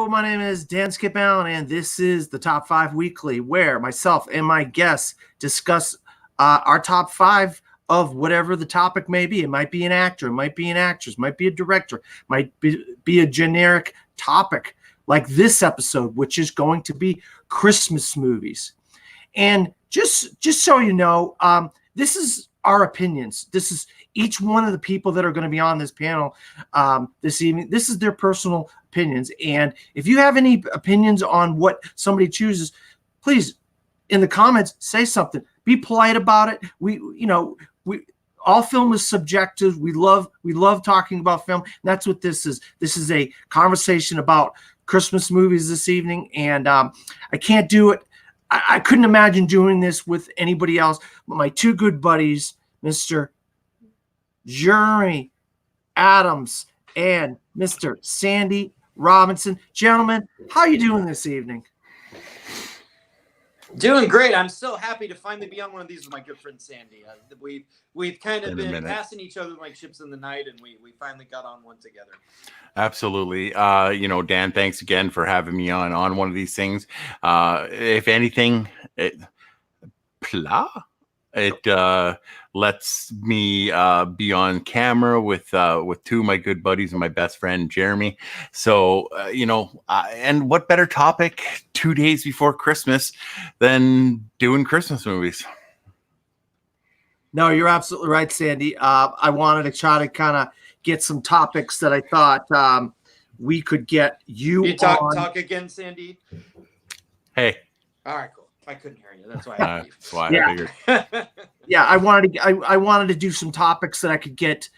My name is Dan Skip Allen, and this is the Top 5 Weekly, where myself and my guests discuss our top 5 of whatever the topic may be. It might be an actor, it might be an actress, might be a director, might be a generic topic like this episode, which is going to be Christmas movies. And just so you know, this is our opinions. This is each one of the people that are going to be on this panel this evening. This is their personal opinions. And if you have any opinions on what somebody chooses, please, in the comments, say something. Be polite about it. We all film is subjective. We love talking about film. And that's what this is. This is a conversation about Christmas movies this evening. And I can't do it. I couldn't imagine doing this with anybody else but my two good buddies, Mr. Jeremy Adams and Mr. Sandy Robinson. Gentlemen, how are you doing this evening? Doing great. I'm so happy to finally be on one of these with my good friend Sandy. We've kind of been passing each other like ships in the night, and we finally got on one together. Absolutely. Dan, thanks again for having me on one of these things. If anything, it lets me be on camera with two of my good buddies and my best friend Jeremy. So and what better topic 2 days before Christmas than doing Christmas movies? No, you're absolutely right, Sandy. I wanted to try to kind of get some topics that I thought we could get you on. Talk again, Sandy. Hey. All right, cool. I couldn't hear you. That's why I figured. Yeah, I wanted to do some topics that I could get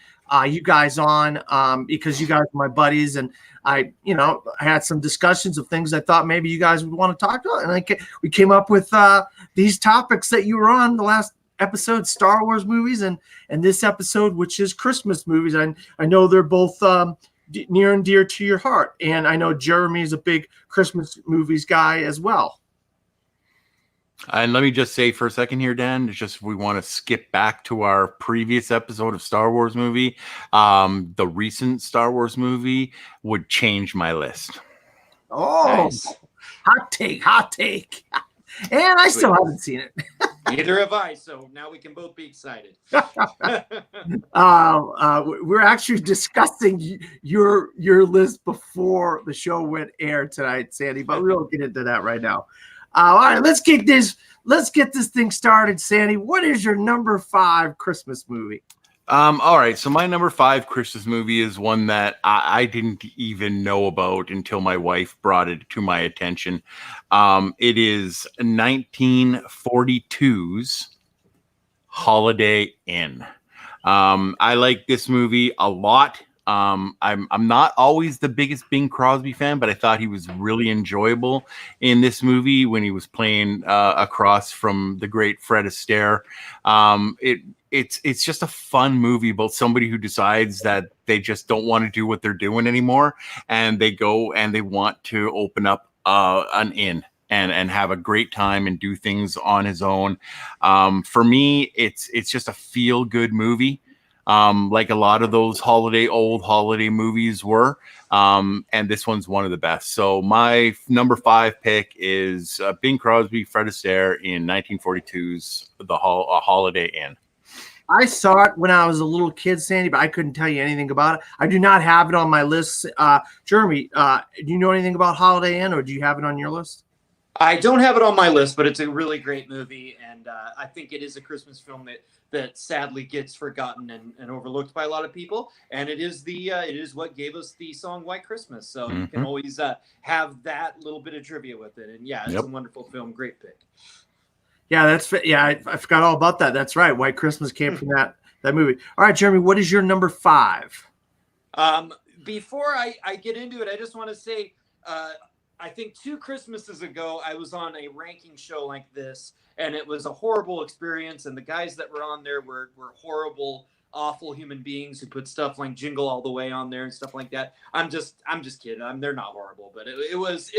you guys on because you guys are my buddies, and I had some discussions of things I thought maybe you guys would want to talk about, and we came up with these topics that you were on the last episode, Star Wars movies, and this episode, which is Christmas movies. I know they're both near and dear to your heart, and I know Jeremy is a big Christmas movies guy as well. And let me just say for a second here, Dan, it's just we want to skip back to our previous episode of Star Wars movie. The recent Star Wars movie would change my list. Oh, nice. Hot take. And I still haven't seen it. Neither have I, so now we can both be excited. We're actually discussing your list before the show went air tonight, Sandy, but we won't get into that right now. All right, let's get this thing started, Sandy. What is your number 5 Christmas movie? All right, so my number 5 Christmas movie is one that I didn't even know about until my wife brought it to my attention. It is 1942's Holiday Inn. I like this movie a lot. I'm not always the biggest Bing Crosby fan, but I thought he was really enjoyable in this movie when he was playing across from the great Fred Astaire. It's just a fun movie about somebody who decides that they just don't want to do what they're doing anymore, and they go and they want to open up an inn and have a great time and do things on his own. For me, it's just a feel good movie. Like a lot of those old holiday movies were. And this one's one of the best. So my number 5 pick is Bing Crosby, Fred Astaire in 1942's Holiday Inn. I saw it when I was a little kid, Sandy, but I couldn't tell you anything about it. I do not have it on my list. Jeremy, do you know anything about Holiday Inn, or do you have it on your list? I don't have it on my list, but it's a really great movie, and I think it is a Christmas film that sadly gets forgotten and overlooked by a lot of people. And it is what gave us the song White Christmas. So you can always have that little bit of trivia with it. And it's a wonderful film. Great pick. Yeah, I forgot all about that. That's right. White Christmas came from that movie. All right, Jeremy, what is your number 5? Before I get into it, I just want to say, I think 2 Christmases ago, I was on a ranking show like this, and it was a horrible experience. And the guys that were on there were horrible, awful human beings who put stuff like Jingle All the Way on there and stuff like that. I'm just kidding. They're not horrible, but it was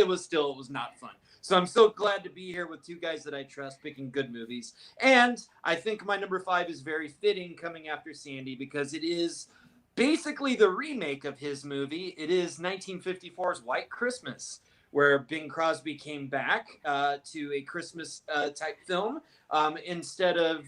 not fun. So I'm so glad to be here with 2 guys that I trust picking good movies. And I think my number 5 is very fitting coming after Sandy, because it is basically the remake of his movie. It is 1954's White Christmas, where Bing Crosby came back to a Christmas type film. Instead of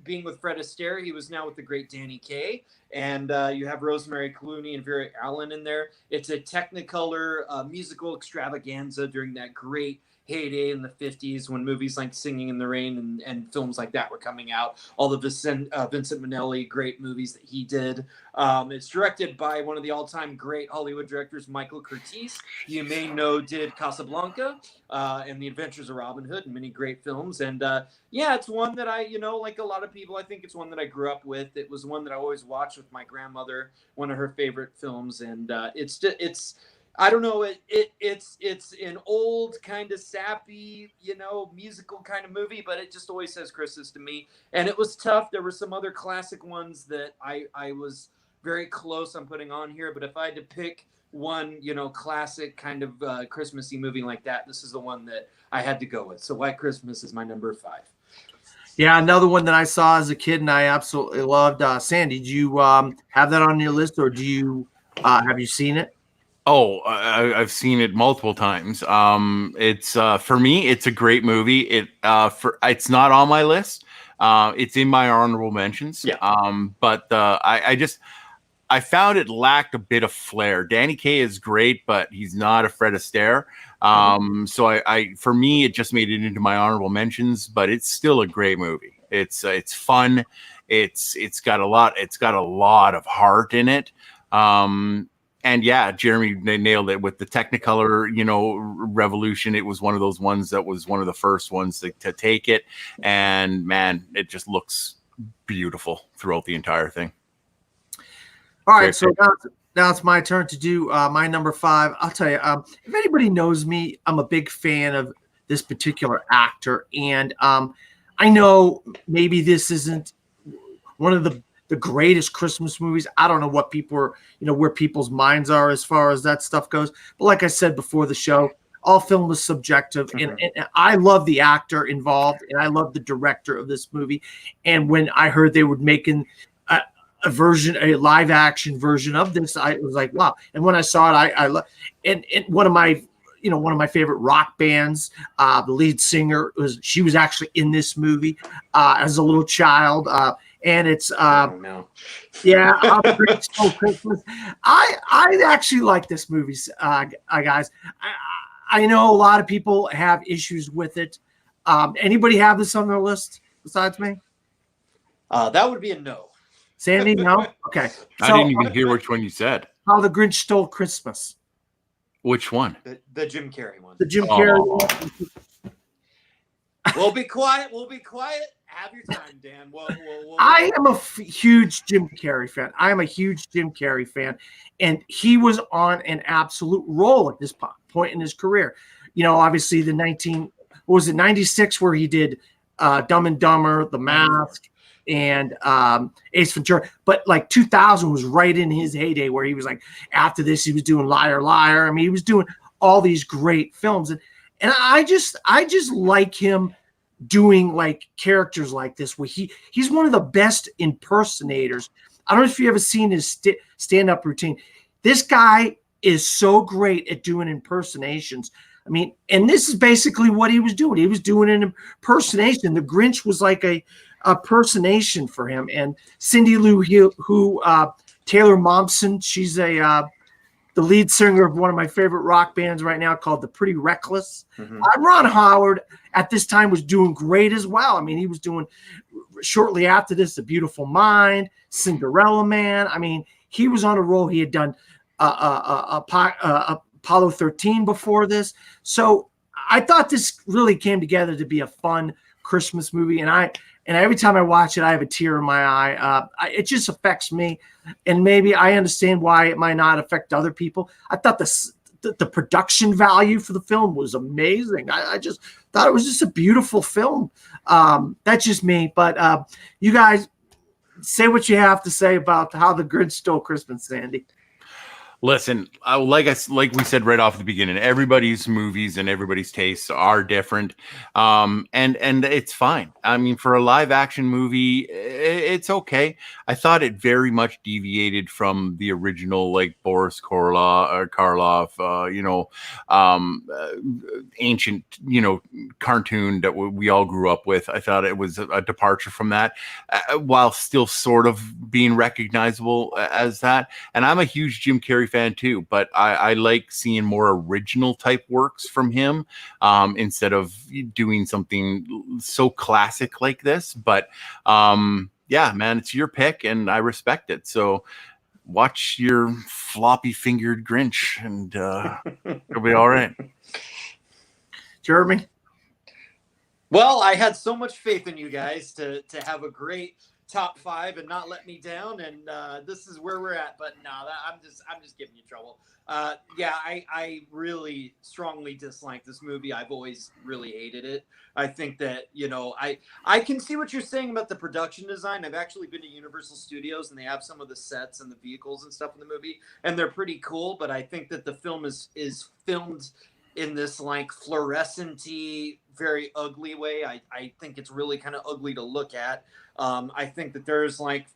being with Fred Astaire, he was now with the great Danny Kaye. And you have Rosemary Clooney and Vera Allen in there. It's a Technicolor musical extravaganza during that great heyday in the 50s when movies like Singing in the Rain and films like that were coming out. All the Vincent Minnelli great movies that he did. It's directed by one of the all-time great Hollywood directors, Michael Curtiz. You may know did Casablanca and The Adventures of Robin Hood and many great films. And yeah, it's one that I, like a lot of people, I think it's one that I grew up with. It was one that I always watched with my grandmother, one of her favorite films. And it's I don't know. It's an old kind of sappy, musical kind of movie, but it just always says Christmas to me. And it was tough. There were some other classic ones that I was very close on putting on here. But if I had to pick one, classic kind of Christmassy movie like that, this is the one that I had to go with. So White Christmas is my number 5. Yeah, another one that I saw as a kid and I absolutely loved. Sandy, did you have that on your list, or do you have you seen it? Oh, I've seen it multiple times. It's for me, it's a great movie. It's not on my list. It's in my honorable mentions. Yeah. But I found it lacked a bit of flair. Danny Kaye is great, but he's not a Fred Astaire. So for me, it just made it into my honorable mentions. But it's still a great movie. It's fun. It's got a lot of heart in it. And yeah, Jeremy nailed it with the Technicolor, revolution. It was one of those ones that was one of the first ones to take it. And man, it just looks beautiful throughout the entire thing. All right. So now it's my turn to do my number 5. I'll tell you, if anybody knows me, I'm a big fan of this particular actor. And I know maybe this isn't one of the greatest Christmas movies. I don't know what people are, where people's minds are as far as that stuff goes. But like I said before the show, all film is subjective. And I love the actor involved, and I love the director of this movie. And when I heard they were making a live action version of this, I was like, wow. And when I saw it, I love, and one of my favorite rock bands, the lead singer she was actually in this movie as a little child. And it's yeah, Christmas. I actually like this movie, guys. I know a lot of people have issues with it. Anybody have this on their list besides me? That would be a no. Sandy, no? Okay. So, I didn't even hear which one you said. How the Grinch Stole Christmas. Which one? The Jim Carrey one. The Jim Carrey one. We'll be quiet. Have your time, Dan. I am a huge Jim Carrey fan. And he was on an absolute roll at this point in his career. Obviously the 96 where he did Dumb and Dumber, The Mask, and Ace Ventura. But like 2000 was right in his heyday where he was like, after this, he was doing Liar, Liar. I mean, he was doing all these great films. And I just like him doing like characters like this where he's one of the best impersonators. I don't know if you've ever seen his stand-up routine. This guy is so great at doing impersonations. I mean, and this is basically what he was doing. He was doing an impersonation. The Grinch was like a impersonation for him. And Cindy Lou who Taylor Momsen, she's the lead singer of one of my favorite rock bands right now called The Pretty Reckless. Ron Howard at this time was doing great as well. I mean, he was doing shortly after this, A Beautiful Mind, Cinderella Man. I mean, he was on a roll. He had done Apollo 13 before this. So I thought this really came together to be a fun Christmas movie. And every time I watch it, I have a tear in my eye. It just affects me. And maybe I understand why it might not affect other people. I thought the production value for the film was amazing. I just thought it was just a beautiful film. That's just me. But you guys say what you have to say about how the Grinch Stole Christmas, Sandy. Listen, like we said right off the beginning, everybody's movies and everybody's tastes are different, and it's fine. I mean, for a live action movie, it's okay. I thought it very much deviated from the original, like Boris Karloff, ancient, cartoon that we all grew up with. I thought it was a departure from that, while still sort of being recognizable as that. And I'm a huge Jim Carrey fan too, but I like seeing more original type works from him, instead of doing something so classic like this. But yeah, man, it's your pick and I respect it. So watch your floppy fingered Grinch and it'll be all right. Jeremy? Well, I had so much faith in you guys to have a great top 5 and not let me down, and this is where we're at. But no, I'm just giving you trouble. Yeah, I really strongly dislike this movie. I've always really hated it. I think that, I can see what you're saying about the production design. I've actually been to Universal Studios, and they have some of the sets and the vehicles and stuff in the movie, and they're pretty cool. But I think that the film is filmed in this like fluorescent-y, very ugly way. I think it's really kind of ugly to look at. I think that there's like,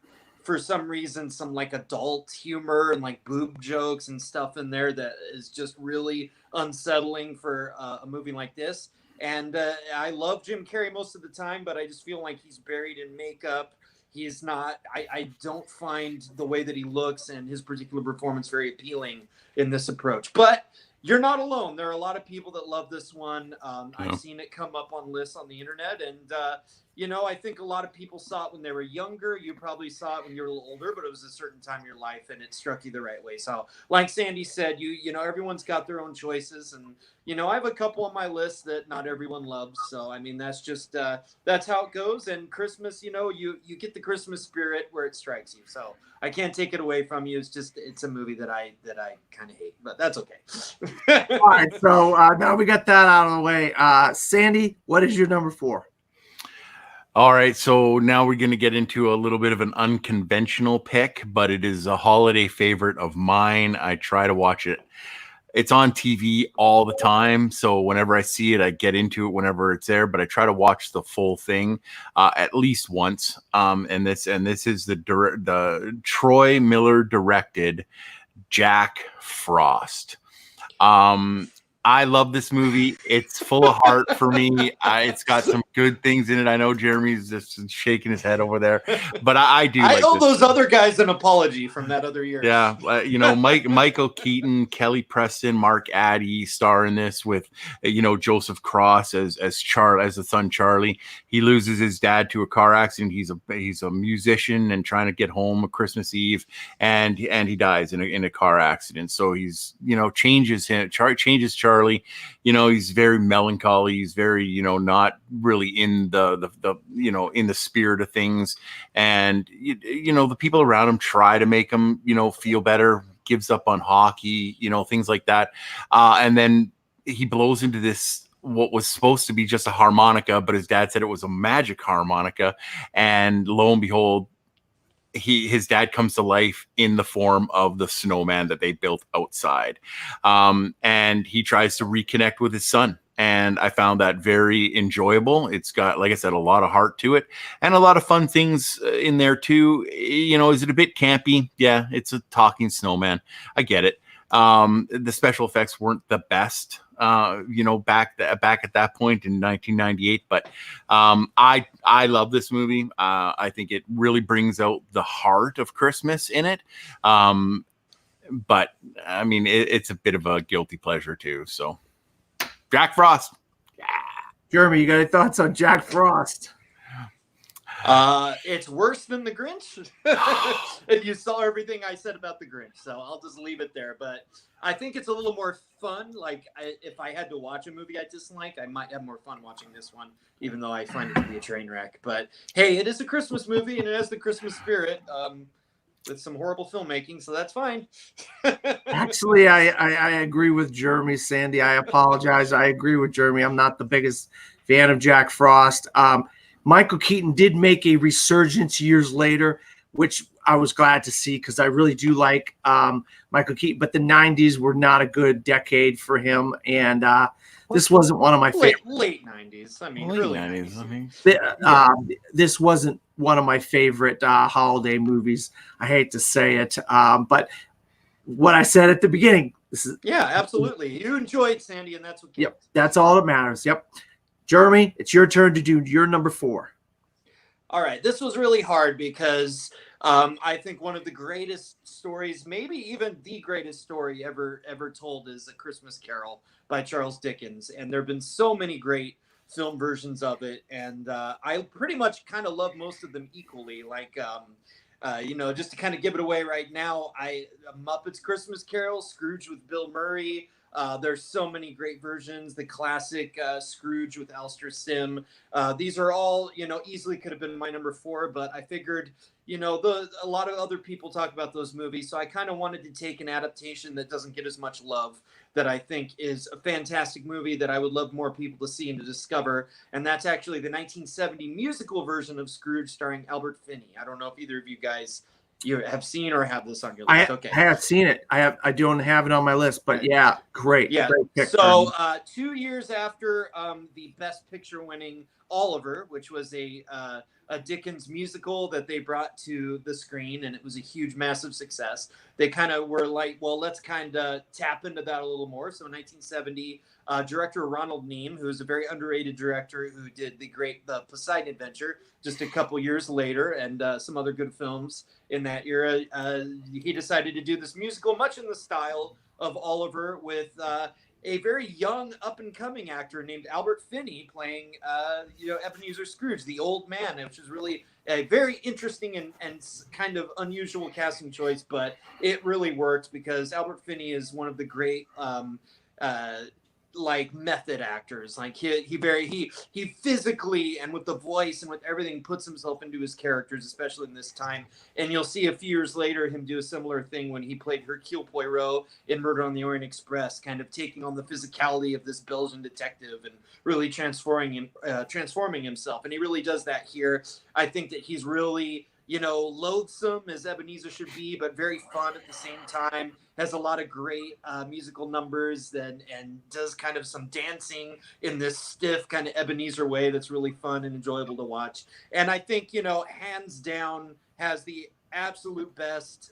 for some reason, some like adult humor and like boob jokes and stuff in there that is just really unsettling for a movie like this. And I love Jim Carrey most of the time, but I just feel like he's buried in makeup. He's not, I don't find the way that he looks and his particular performance very appealing in this approach. But you're not alone. There are a lot of people that love this one. I've seen it come up on lists on the internet. And, I think a lot of people saw it when they were younger. You probably saw it when you were a little older, but it was a certain time in your life and it struck you the right way. So like Sandy said, everyone's got their own choices. And, I have a couple on my list that not everyone loves. So, I mean, that's just, that's how it goes. And Christmas, you get the Christmas spirit where it strikes you. So I can't take it away from you. It's a movie that I kind of hate, but that's okay. All right. So now we got that out of the way. Sandy, what is your number 4? All right, so now we're going to get into a little bit of an unconventional pick, but it is a holiday favorite of mine. I try to watch it. It's on TV all the time, so whenever I see it, I get into it whenever it's there, but I try to watch the full thing at least once. And this is the Troy Miller directed Jack Frost. I love this movie. It's full of heart for me. It's got some good things in it. I know Jeremy's just shaking his head over there, but I do. I owe those other guys an apology from that other year. Yeah, Michael Keaton, Kelly Preston, Mark Addy star in this with Joseph Cross as the son Charlie. He loses his dad to a car accident. He's a musician and trying to get home Christmas Eve, and he dies in a car accident. So he's changes Charlie. He's very melancholy. He's very not really in the in the spirit of things, and the people around him try to make him feel better. Gives up on hockey, things like that, and then he blows into this what was supposed to be just a harmonica, but his dad said it was a magic harmonica, and lo and behold, his dad comes to life in the form of the snowman that they built outside. And he tries to reconnect with his son. And I found that very enjoyable. It's got, like I said, a lot of heart to it and a lot of fun things in there too. Is it a bit campy? Yeah, it's a talking snowman. I get it. The special effects weren't the best, back at that point in 1998. But I love this movie. I think it really brings out the heart of Christmas in it. But I mean, it's a bit of a guilty pleasure too. So Jack Frost. Yeah. Jeremy, you got any thoughts on Jack Frost? It's worse than the Grinch. If you saw everything I said about the Grinch, so I'll just leave it there. But I think it's a little more fun. Like if I had to watch a movie I dislike, I might have more fun watching this one, even though I find it to be a train wreck. But hey, it is a Christmas movie and it has the Christmas spirit. With some horrible filmmaking, so that's fine. Actually, I agree with Jeremy. Sandy, I apologize. I agree with Jeremy. I'm not the biggest fan of Jack Frost. Michael Keaton did make a resurgence years later, which I was glad to see, because I really do like Michael Keaton, but the 90s were not a good decade for him, and this wasn't one of my favorite. Late 90s. I mean, Late early 90s. 90s. I mean, This wasn't one of my favorite holiday movies. I hate to say it, but what I said at the beginning. This is, yeah, absolutely. You enjoyed Sandy, and that's what counts. Yep, that's all that matters. Yep. Jeremy, it's your turn to do your number 4. All right, this was really hard because I think one of the greatest stories, maybe even the greatest story ever told, is A Christmas Carol by Charles Dickens. And there have been so many great film versions of it, and I pretty much kind of love most of them equally. Like, just to kind of give it away right now, Muppets Christmas Carol, Scrooge with Bill Murray. There's so many great versions. The classic Scrooge with Alistair Sim. These are all, easily could have been my number 4, but I figured, a lot of other people talk about those movies, so I kind of wanted to take an adaptation that doesn't get as much love, that I think is a fantastic movie that I would love more people to see and to discover, and that's actually the 1970 musical version of Scrooge starring Albert Finney. I don't know if either of you guys have seen or have this on your list. I have seen it. I don't have it on my list, but yeah, great. Yeah. Great pick, so 2 years after the Best Picture winning Oliver, which was a Dickens musical that they brought to the screen, and it was a huge, massive success. They kind of were like, well, let's kind of tap into that a little more. So in 1970, director Ronald Neame, who is a very underrated director who did the Poseidon Adventure just a couple years later, and some other good films in that era, he decided to do this musical much in the style of Oliver, with a very young up-and-coming actor named Albert Finney playing, Ebenezer Scrooge, the old man, which is really a very interesting and kind of unusual casting choice, but it really worked because Albert Finney is one of the great method actors. Like he physically and with the voice and with everything puts himself into his characters, especially in this time. And you'll see a few years later him do a similar thing when he played Hercule Poirot in Murder on the Orient Express, kind of taking on the physicality of this Belgian detective and really transforming himself. And he really does that here. I think that he's really, loathsome as Ebenezer should be, but very fun at the same time. Has a lot of great musical numbers and does kind of some dancing in this stiff kind of Ebenezer way that's really fun and enjoyable to watch. And I think, hands down, has the absolute best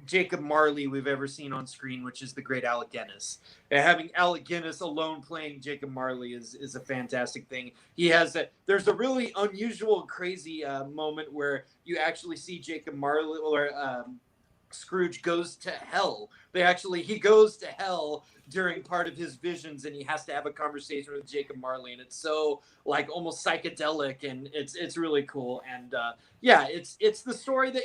Jacob Marley we've ever seen on screen, which is the great Alec Guinness. Having Alec Guinness alone playing Jacob Marley is a fantastic thing. There's a really unusual, crazy moment where you actually see Jacob Marley or Scrooge goes to hell. He goes to hell during part of his visions, and he has to have a conversation with Jacob Marley, and it's so almost psychedelic, and it's really cool. And it's the story that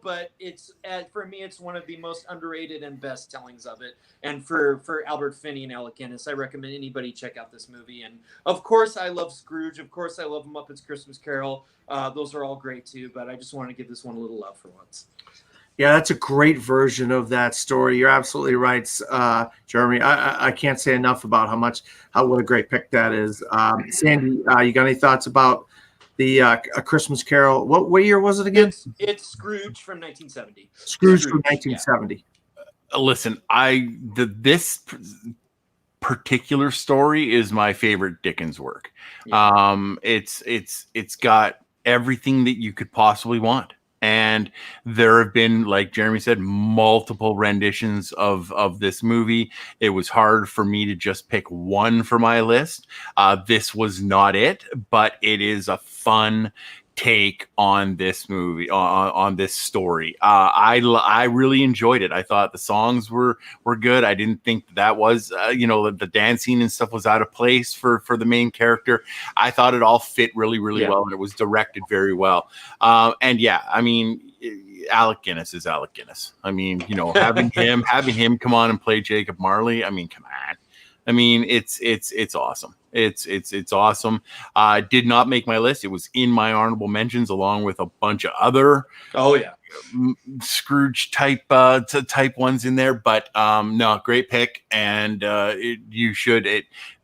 but it's for me it's one of the most underrated and best tellings of it. And for Albert Finney and Alec Guinness, I recommend anybody check out this movie. And of course I love Scrooge, of course I love Muppets Christmas Carol. Those are all great too, but I just want to give this one a little love for once. Yeah, that's a great version of that story. You're absolutely right, Jeremy. I can't say enough about what a great pick that is. Sandy, you got any thoughts about the A Christmas Carol? What year was it again? It's Scrooge from 1970. Scrooge from 1970. Yeah. Listen, this particular story is my favorite Dickens work. Yeah. It's got everything that you could possibly want. And there have been, like Jeremy said, multiple renditions of this movie. It was hard for me to just pick one for my list. This was not it, but it is a fun take on this movie, on this story. I really enjoyed it. I thought the songs were good. I didn't think that was the dancing and stuff was out of place for the main character. I thought it all fit really well, and it was directed very well. And yeah, I mean, Alec Guinness is Alec Guinness. I mean, having him come on and play Jacob Marley. I mean, come on. I mean, it's awesome. It's awesome. Did not make my list. It was in my honorable mentions along with a bunch of other Scrooge type ones in there. But no, great pick, and you should.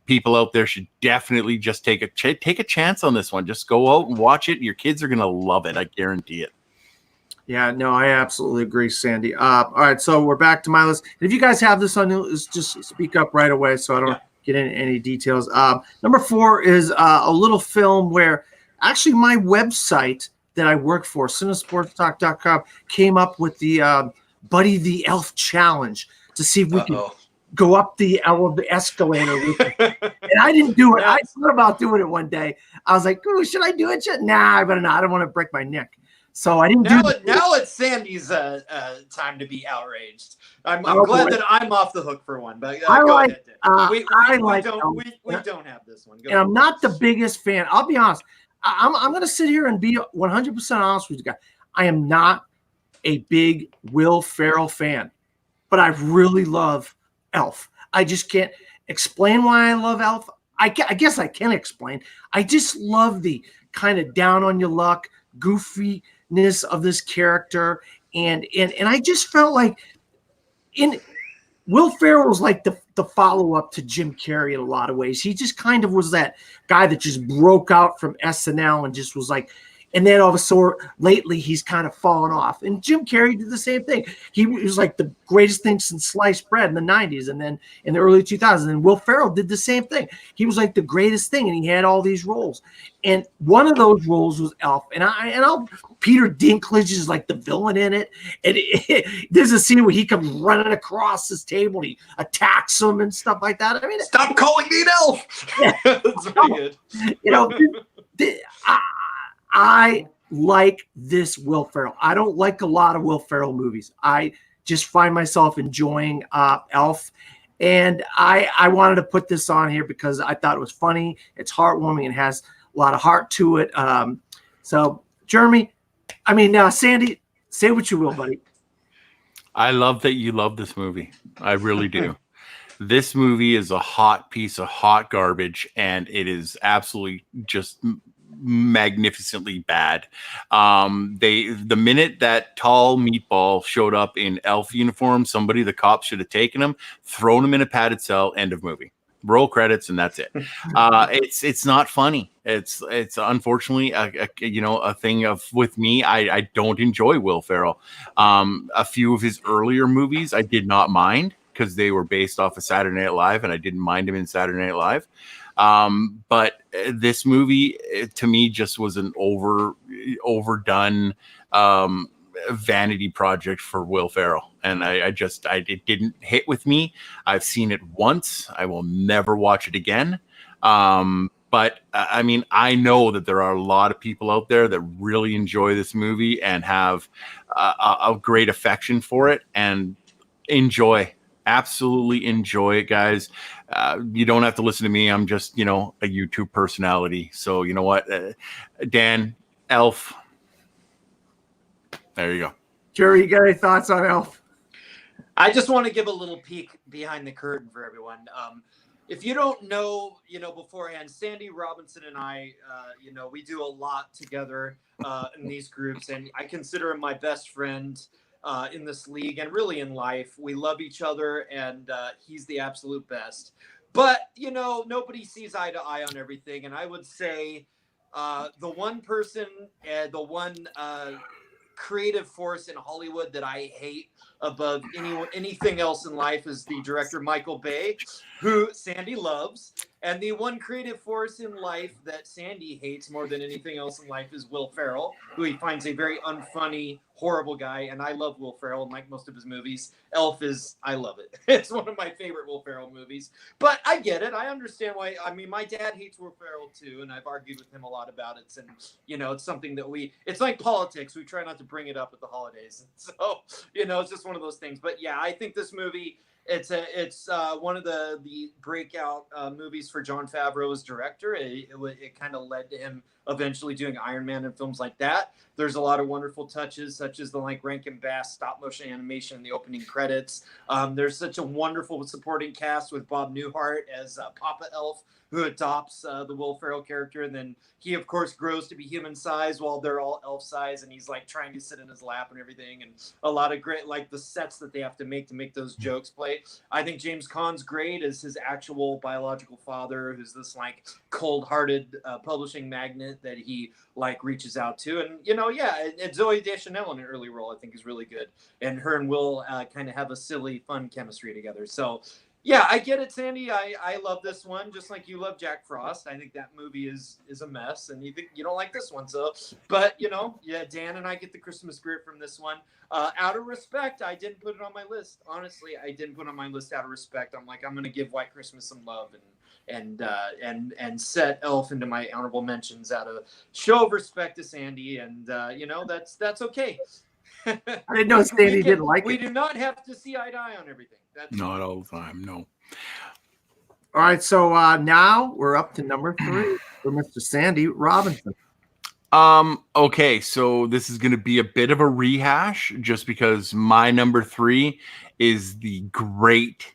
people out there should definitely just take a chance on this one. Just go out and watch it. Your kids are gonna love it. I guarantee it. Yeah, no, I absolutely agree, Sandy. All right, so we're back to my list. If you guys have this on, just speak up right away so I don't get into any details. Number 4 is a little film where actually my website that I work for, cinesportstalk.com, came up with the Buddy the Elf challenge to see if we could go up the escalator with it. And I didn't do it. I thought about doing it one day. I was like, "Ooh, should I do it?" Nah, I better not. I don't want to break my neck. So I didn't do it. Now it's Sandy's time to be outraged. I'm glad that I'm off the hook for one. But go ahead. We don't have this one. I'm not the biggest fan. I'll be honest. I'm going to sit here and be 100% honest with you guys. I am not a big Will Ferrell fan, but I really love Elf. I just can't explain why I love Elf. I guess I can explain. I just love the kind of down on your luck, goofiness of this character, and I just felt like Will Ferrell was like the follow-up to Jim Carrey in a lot of ways. He just kind of was that guy that just broke out from SNL and just was like, and then all of a sudden lately he's kind of fallen off. And Jim Carrey did the same thing. He was like the greatest thing since sliced bread in the 90s and then in the early 2000s. And Will Ferrell did the same thing. He was like the greatest thing and he had all these roles. And one of those roles was Elf. And Peter Dinklage is like the villain in it. And there's a scene where he comes running across this table and he attacks him and stuff like that. I mean, stop calling me an elf. Yeah. That's very good. You know, I like this Will Ferrell. I don't like a lot of Will Ferrell movies. I just find myself enjoying Elf. And I wanted to put this on here because I thought it was funny. It's heartwarming and has a lot of heart to it. So, Jeremy, Sandy, say what you will, buddy. I love that you love this movie. I really do. This movie is a hot piece of hot garbage, and it is absolutely just magnificently bad. The minute that tall meatball showed up in Elf uniform, the cops should have taken him, thrown him in a padded cell, end of movie. Roll credits, and that's it. It's not funny. It's unfortunately a thing of with me. I don't enjoy Will Ferrell. A few of his earlier movies I did not mind because they were based off of Saturday Night Live, and I didn't mind him in Saturday Night Live. But this movie to me just was an overdone vanity project for Will Ferrell, and it didn't hit with me. I've seen it once. I will never watch it again. But I know that there are a lot of people out there that really enjoy this movie and have a great affection for it, and absolutely enjoy it, guys. You don't have to listen to me. I'm just, a YouTube personality. So you know what, Dan, Elf. There you go. Jerry, you got any thoughts on Elf? I just want to give a little peek behind the curtain for everyone. If you don't know, beforehand, Sandy Robinson and I, we do a lot together in these groups, and I consider him my best friend in this league and really in life. We love each other, and he's the absolute best. But, nobody sees eye to eye on everything, and I would say the one person, the one creative force in Hollywood that I hate above anything else in life is the director Michael Bay, who Sandy loves. And the one creative force in life that Sandy hates more than anything else in life is Will Ferrell, who he finds a very unfunny, horrible guy. And I love Will Ferrell and like most of his movies. Elf I love it. It's one of my favorite Will Ferrell movies. But I get it. I understand why. My dad hates Will Ferrell too, and I've argued with him a lot about it. And, it's something that it's like politics. We try not to bring it up at the holidays. So, it's just one of those things. But yeah, I think this movie, it's one of the breakout movies for Jon Favreau as director. It kind of led to him eventually doing Iron Man and films like that. There's a lot of wonderful touches, such as the like Rankin Bass stop motion animation in the opening credits. There's such a wonderful supporting cast with Bob Newhart as Papa Elf, who adopts the Will Ferrell character, and then he of course grows to be human size while they're all elf size, and he's like trying to sit in his lap and everything, and a lot of great like the sets that they have to make those jokes play. I think James Caan's great as his actual biological father, who's this like cold-hearted publishing magnate that he like reaches out to, and and Zoe Deschanel in an early role I think is really good, and her and Will kind of have a silly fun chemistry together. So yeah, I get it, Sandy. I love this one just like you love Jack Frost. I think that movie is a mess, and you think you don't like this one. So, but Dan and I get the Christmas spirit from this one. Out of respect, I didn't put it on my list. Honestly, I didn't put it on my list out of respect. I'm like, I'm gonna give White Christmas some love and set Elf into my honorable mentions out of show of respect to Sandy, and that's okay. I didn't know Sandy didn't like it. We do not have to see eye to eye on everything. That's not all the time, no. All right, so now we're up to number 3 for Mr. Sandy Robinson. Okay, so this is going to be a bit of a rehash just because my number 3 is the great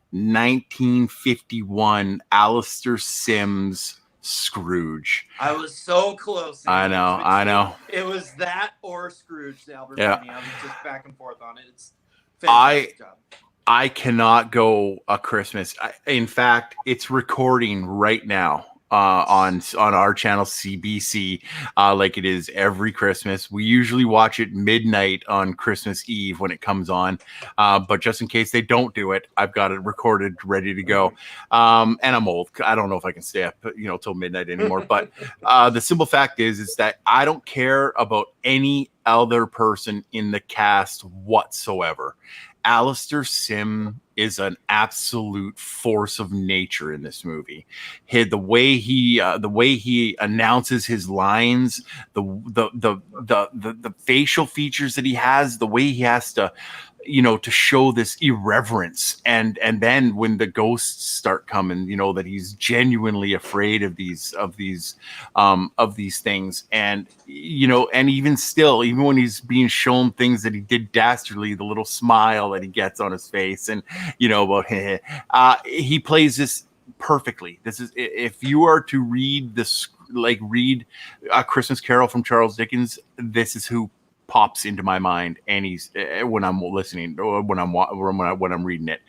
1951 Alastair Sims Scrooge. I was so close. I know. It was that or Scrooge, the Albert Yeah. Finney. I was just back and forth on it. It's fantastic job. I cannot go a Christmas. In fact, it's recording right now on our channel CBC, like it is every Christmas. We usually watch it midnight on Christmas Eve when it comes on, but just in case they don't do it, I've got it recorded, ready to go. And I'm old. I don't know if I can stay up, till midnight anymore. But the simple fact is that I don't care about any other person in the cast whatsoever. Alastair Sim is an absolute force of nature in this movie. The way he announces his lines, the facial features that he has, the way he has to to show this irreverence, and then when the ghosts start coming, that he's genuinely afraid of these things, and and even still, even when he's being shown things that he did dastardly, the little smile that he gets on his face, and about he plays this perfectly. This is, if you are to read this, read A Christmas Carol from Charles Dickens, this is who pops into my mind, and he's when I'm listening or when I'm reading it.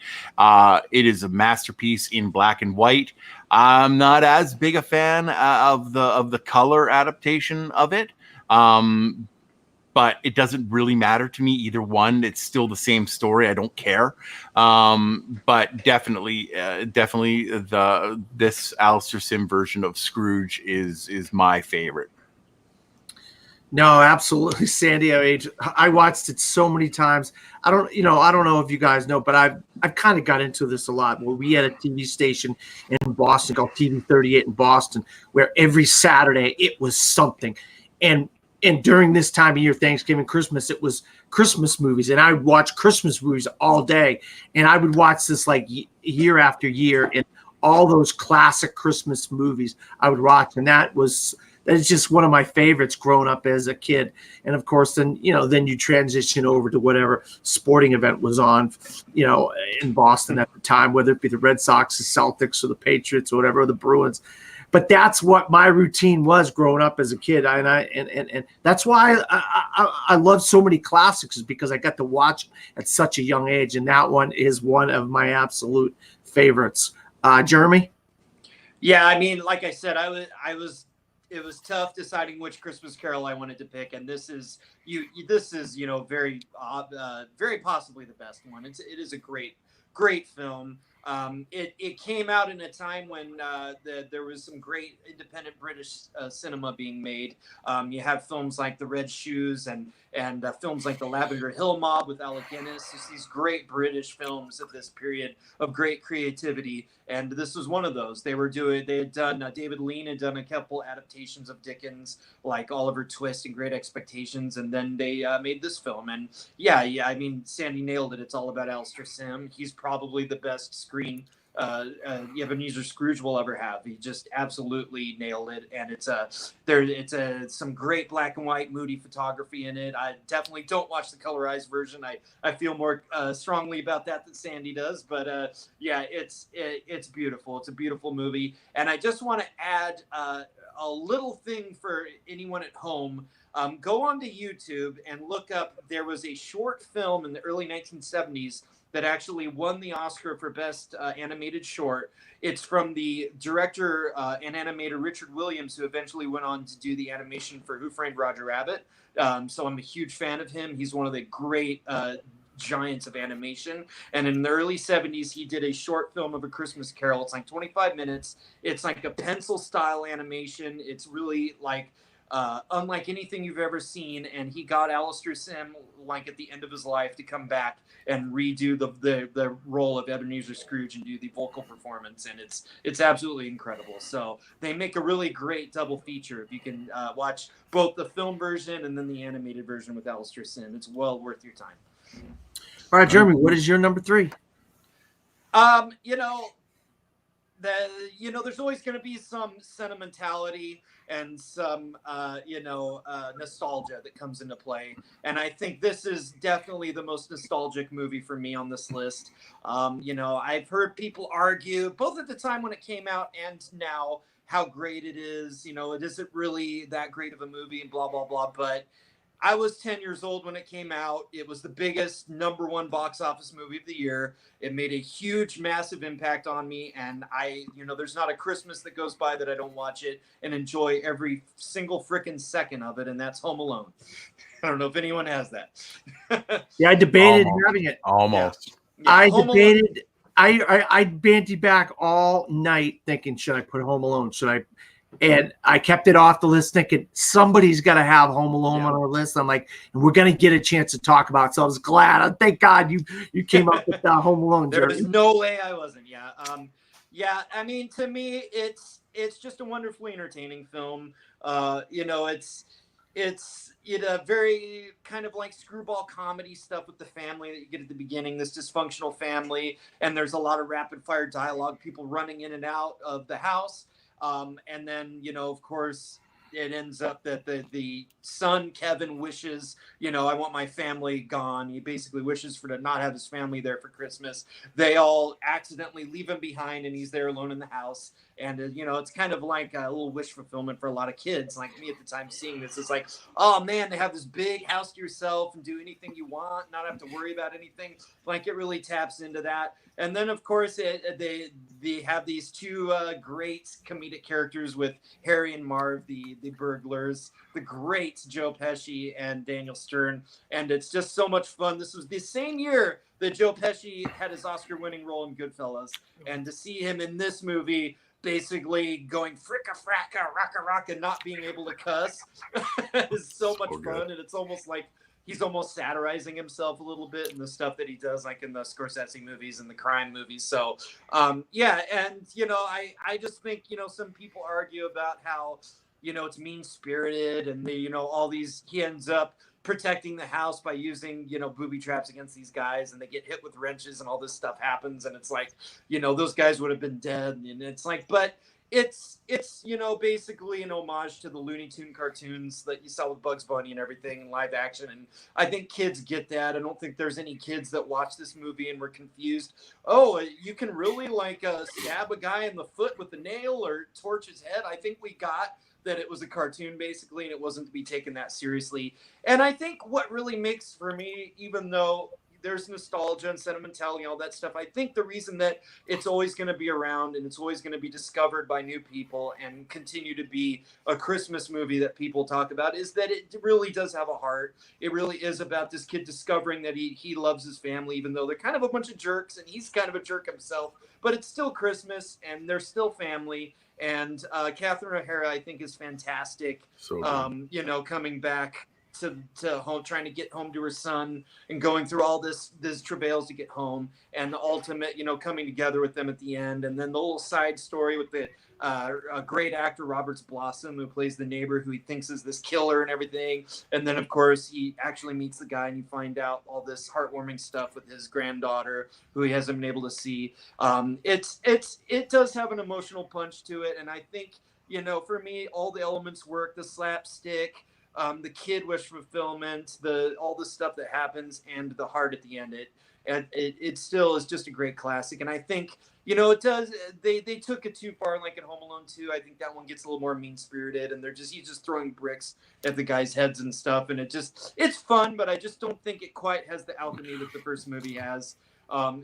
It is a masterpiece in black and white. I'm not as big a fan of the color adaptation of it, but it doesn't really matter to me either one. It's still the same story. I don't care. But definitely this Alastair Sim version of Scrooge is my favorite. No, absolutely, Sandy. I watched it so many times. I don't know if you guys know, but I've kind of got into this a lot. Where we had a TV station in Boston called TV 38 in Boston, where every Saturday it was something, and during this time of year, Thanksgiving, Christmas, it was Christmas movies, and I would watch Christmas movies all day, and I would watch this like year after year, and all those classic Christmas movies I would watch, and that is just one of my favorites growing up as a kid. And of course, then you transition over to whatever sporting event was on, in Boston at the time, whether it be the Red Sox, the Celtics, or the Patriots, or whatever, or the Bruins. But that's what my routine was growing up as a kid, and that's why I love so many classics, is because I got to watch at such a young age, and that one is one of my absolute favorites. Jeremy? Yeah, I mean, like I said, it was tough deciding which Christmas Carol I wanted to pick, and this is very very possibly the best one. It is a great film. It came out in a time when there was some great independent British cinema being made. You have films like The Red Shoes and films like The Lavender Hill Mob with Alec Guinness. Just these great British films of this period of great creativity. And this was one of those. They had done, David Lean had done a couple adaptations of Dickens, like Oliver Twist and Great Expectations, and then they made this film. And yeah, I mean, Sandy nailed it. It's all about Alastair Sim. He's probably the best screen Ebenezer Scrooge will ever have. He just absolutely nailed it, and it's some great black and white moody photography in it. I definitely don't watch the colorized version. I feel more strongly about that than Sandy does, but yeah, it's beautiful. It's a beautiful movie, and I just want to add a little thing for anyone at home. Go onto YouTube and look up. There was a short film in the early 1970s that actually won the Oscar for Best Animated Short. It's from the director and animator Richard Williams, who eventually went on to do the animation for Who Framed Roger Rabbit. So I'm a huge fan of him. He's one of the great giants of animation. And in the early 70s, he did a short film of A Christmas Carol. It's like 25 minutes. It's like a pencil style animation. It's really like unlike anything you've ever seen. And he got Alistair Sim, like at the end of his life, to come back and redo the role of Ebenezer Scrooge and do the vocal performance, and it's absolutely incredible. So they make a really great double feature if you can watch both the film version and then the animated version with Alistair Sim. It's well worth your time. All right, Jeremy, what is your number 3? There's always going to be some sentimentality and some nostalgia that comes into play, and I think this is definitely the most nostalgic movie for me on this list. I've heard people argue both at the time when it came out and now how great it is. It isn't really that great of a movie and blah blah blah, but I was 10 years old when it came out. It was the biggest #1 box office movie of the year. It made a huge, massive impact on me. And there's not a Christmas that goes by that I don't watch it and enjoy every single freaking second of it. And that's Home Alone. I don't know if anyone has that. Yeah, I debated having it. Almost. Yeah. I debated. I bandied back all night thinking, should I put Home Alone? Should I? And I kept it off the list thinking somebody's got to have Home Alone on our list. I'm like, and we're going to get a chance to talk about it. So I was glad. Thank God you came up with Home Alone. There's no way I wasn't. Yeah. I mean, to me, it's just a wonderfully entertaining film. It's very kind of like screwball comedy stuff with the family that you get at the beginning, this dysfunctional family. And there's a lot of rapid fire dialogue, people running in and out of the house. And then, of course, it ends up that the son, Kevin, wishes, I want my family gone. He basically wishes to not have his family there for Christmas. They all accidentally leave him behind and he's there alone in the house. And, it's kind of like a little wish fulfillment for a lot of kids. Like me at the time seeing this, it's like, oh, man, to have this big house to yourself and do anything you want, not have to worry about anything. Like it really taps into that. And then, of course, they have these two great comedic characters with Harry and Marv, the burglars, the great Joe Pesci and Daniel Stern. And it's just so much fun. This was the same year that Joe Pesci had his Oscar-winning role in Goodfellas. And to see him in this movie basically going fricka fracka rocka rocka, not being able to cuss is so much fun. And it's almost like he's almost satirizing himself a little bit in the stuff that he does, like in the Scorsese movies and the crime movies. So, and, I just think, some people argue about how, it's mean-spirited and, all these, he ends up protecting the house by using, booby traps against these guys and they get hit with wrenches and all this stuff happens. And it's like, those guys would have been dead. And it's like, but it's basically an homage to the Looney Tune cartoons that you saw with Bugs Bunny and everything in live action. And I think kids get that. I don't think there's any kids that watch this movie and were confused. Oh, you can really stab a guy in the foot with a nail or torch his head. I think we got that it was a cartoon basically, and it wasn't to be taken that seriously. And I think what really makes for me, even though there's nostalgia and sentimentality and all that stuff, I think the reason that it's always going to be around and it's always going to be discovered by new people and continue to be a Christmas movie that people talk about is that it really does have a heart. It really is about this kid discovering that he loves his family, even though they're kind of a bunch of jerks and he's kind of a jerk himself, but it's still Christmas and they're still family. And Catherine O'Hara, I think, is fantastic. So coming back to home, trying to get home to her son, and going through all this travails to get home, and the ultimate, coming together with them at the end, and then the little side story with the a great actor Roberts Blossom, who plays the neighbor who he thinks is this killer and everything, and then of course he actually meets the guy, and you find out all this heartwarming stuff with his granddaughter who he hasn't been able to see. It does have an emotional punch to it, and I think, for me, all the elements work. The slapstick, the kid wish fulfillment, all the stuff that happens, and the heart at the end. It still is just a great classic, and I think, it does. They took it too far, like in Home Alone 2. I think that one gets a little more mean spirited, and he's just throwing bricks at the guys' heads and stuff, and it's fun, but I just don't think it quite has the alchemy that the first movie has.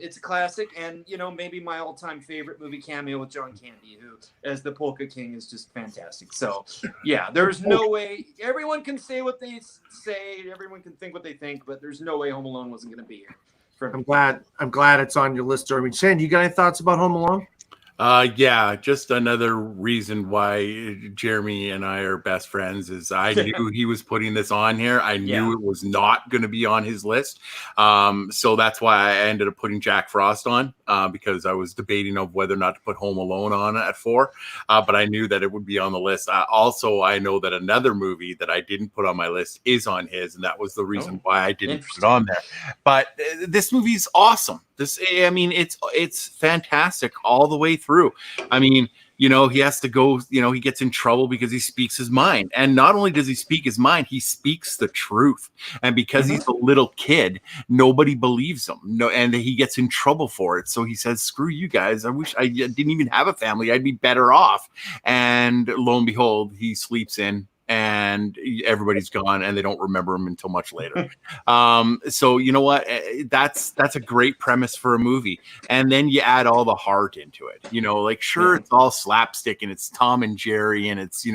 It's a classic, and maybe my all-time favorite movie cameo with John Candy, who as the Polka King is just fantastic. So yeah, there's no way. Everyone can say what they say, everyone can think what they think, but there's no way Home Alone wasn't going to be here. I'm glad it's on your list, Jeremy. Shane, you got any thoughts about Home Alone? Yeah, just another reason why Jeremy and I are best friends is I knew he was putting this on here. I knew it was not going to be on his list. So that's why I ended up putting Jack Frost on, because I was debating of whether or not to put Home Alone on at 4. But I knew that it would be on the list. Also, I know that another movie that I didn't put on my list is on his, and that was the reason why I didn't put it on there. But this movie is awesome. It's fantastic all the way through. I mean, he has to go, he gets in trouble because he speaks his mind. And not only does he speak his mind, he speaks the truth. And because he's a little kid, nobody believes him. And he gets in trouble for it. So he says, screw you guys. I wish I didn't even have a family. I'd be better off. And lo and behold, he sleeps in, and everybody's gone, and they don't remember him until much later. So you know what? That's a great premise for a movie. And then you add all the heart into it. Sure, it's all slapstick, and it's Tom and Jerry, and it's,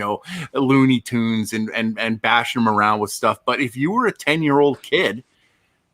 Looney Tunes and bashing them around with stuff. But if you were a 10-year-old kid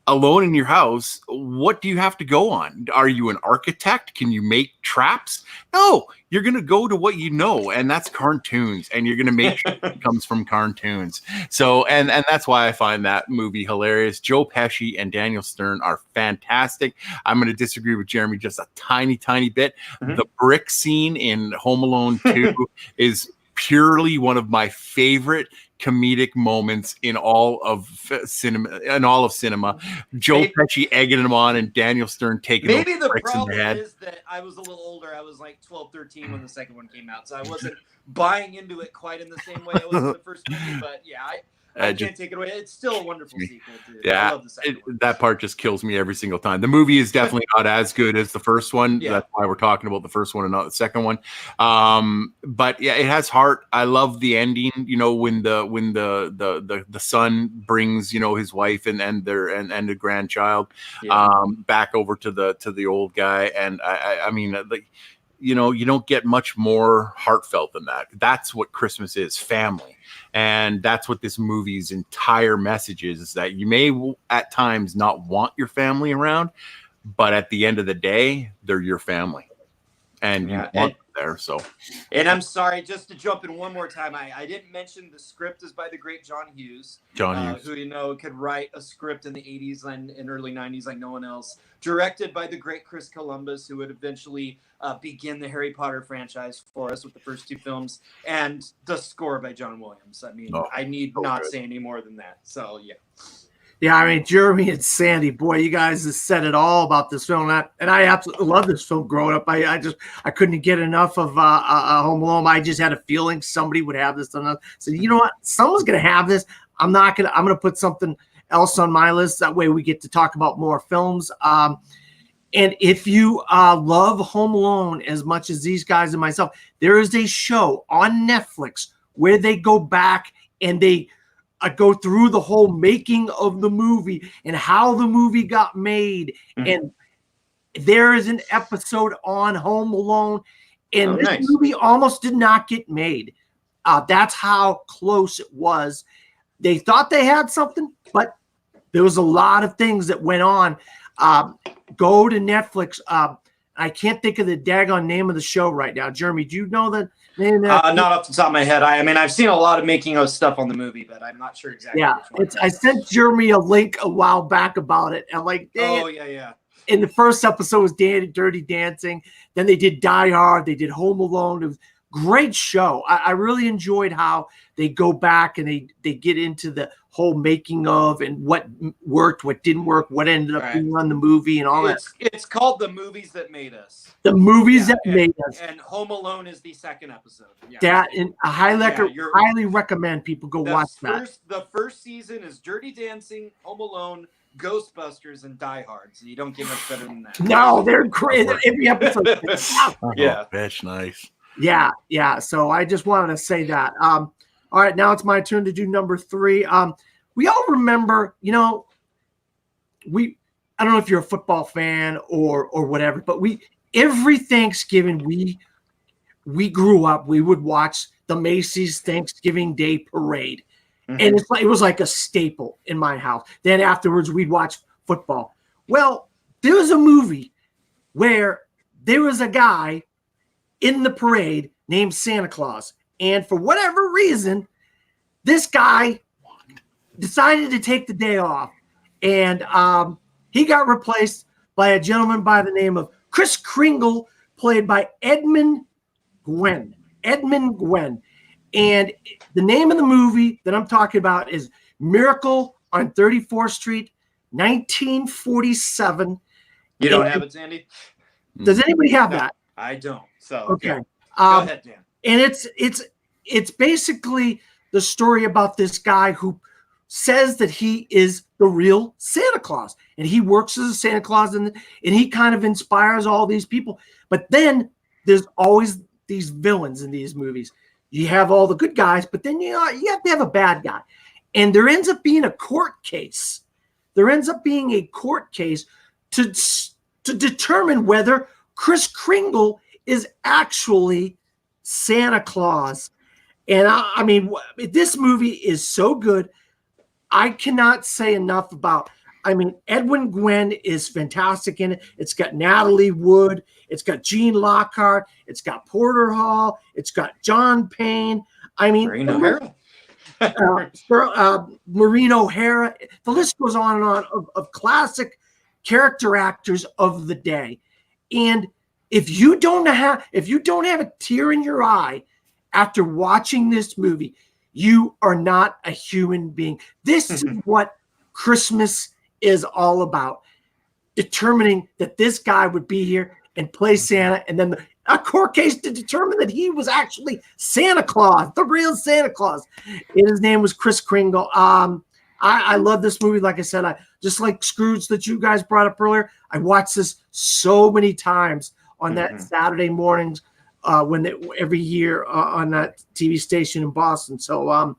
alone in your house, what do you have to go on? Are you an architect? Can you make traps? No, you're going to go to what you know, and that's cartoons, and you're going to make sure it comes from cartoons. So, and that's why I find that movie hilarious. Joe Pesci and Daniel Stern are fantastic. I'm going to disagree with Jeremy just a tiny, tiny bit. The brick scene in Home Alone 2 is purely one of my favorite comedic moments in all of cinema. Joe Pesci egging him on, and Daniel Stern taking maybe the bricks in the head. problem is that I was a little older. I was like 12, 13 when the second one came out, so I wasn't buying into it quite in the same way I was in the first movie. But yeah, I can't take it away. It's still a wonderful sequel. Yeah, I love the second one. That part just kills me every single time. The movie is definitely not as good as the first one. Yeah. That's why we're talking about the first one and not the second one. But yeah, it has heart. I love the ending. When the son brings his wife and the grandchild back over to the old guy, and I mean, you don't get much more heartfelt than that. That's what Christmas is, family. And that's what this movie's entire message is that you may at times not want your family around, but at the end of the day, they're your family. And you want them there. So, and I'm sorry, just to jump in one more time, I didn't mention the script is by the great John Hughes. Who could write a script in the 80s and early 90s like no one else. Directed by the great Chris Columbus, who would eventually begin the Harry Potter franchise for us with the first 2 films, and the score by John Williams. I mean, I need not say any more than that. So yeah. Yeah, I mean, Jeremy and Sandy, boy, you guys have said it all about this film, and I absolutely love this film. Growing up, I couldn't get enough of Home Alone. I just had a feeling somebody would have this. So you know what? Someone's gonna have this. I'm gonna put something else on my list. That way, we get to talk about more films. And if you love Home Alone as much as these guys and myself, there is a show on Netflix where they go back and they go through the whole making of the movie and how the movie got made. And there is an episode on Home Alone, and this movie almost did not get made. That's how close it was. They thought they had something, but there was a lot of things that went on. Go to Netflix. I can't think of the daggone name of the show right now. Jeremy, do you know the name of that? Not off the top of my head. I mean, I've seen a lot of making of stuff on the movie, but I'm not sure exactly Yeah, which one. I sent Jeremy a link a while back about it, and like, dang it. Yeah. In the first episode was Dirty Dancing. Then they did Die Hard. They did Home Alone. It was a great show. I really enjoyed how they go back and they get into the whole making of and what worked, what didn't work, what ended up being on the movie and all that. It's called The Movies That Made Us. The movies that made us. And Home Alone is the second episode. Yeah. That, and I highly recommend people go watch that. The first season is Dirty Dancing, Home Alone, Ghostbusters, and Die Hard. So you don't get much better than that. No, they're great. Every episode. Yeah, that's nice. Yeah. So I just wanted to say that. All right, now it's my turn to do number 3. We all remember, I don't know if you're a football fan or whatever, but every Thanksgiving we grew up, we would watch the Macy's Thanksgiving Day Parade. Mm-hmm. And it was like a staple in my house. Then afterwards, we'd watch football. Well, there was a movie where there was a guy in the parade named Santa Claus. And for whatever reason, this guy decided to take the day off. And he got replaced by a gentleman by the name of Kris Kringle, played by Edmund Gwenn. And the name of the movie that I'm talking about is Miracle on 34th Street, 1947. You don't have it, Sandy? Does anybody have that? I don't. So okay. Go ahead, Dan. And it's basically the story about this guy who says that he is the real Santa Claus, and he works as a Santa Claus, and he kind of inspires all these people. But then there's always these villains in these movies. You have all the good guys, but then you have to have a bad guy. And there ends up being a court case. To determine whether Kris Kringle is actually Santa Claus. And I mean, this movie is so good. I cannot say enough about. I mean, Edwin Gwenn is fantastic in it. It's got Natalie Wood. It's got Gene Lockhart. It's got Porter Hall. It's got John Payne. I mean, Maureen O'Hara. The list goes on and on of classic character actors of the day. And if you don't have a tear in your eye after watching this movie, you are not a human being. This is what Christmas is all about. Determining that this guy would be here and play Santa, and then a court case to determine that he was actually Santa Claus, the real Santa Claus. And his name was Kris Kringle. I love this movie. Like I said, I just like Scrooge that you guys brought up earlier. I watched this so many times on that Saturday mornings every year on that TV station in Boston. So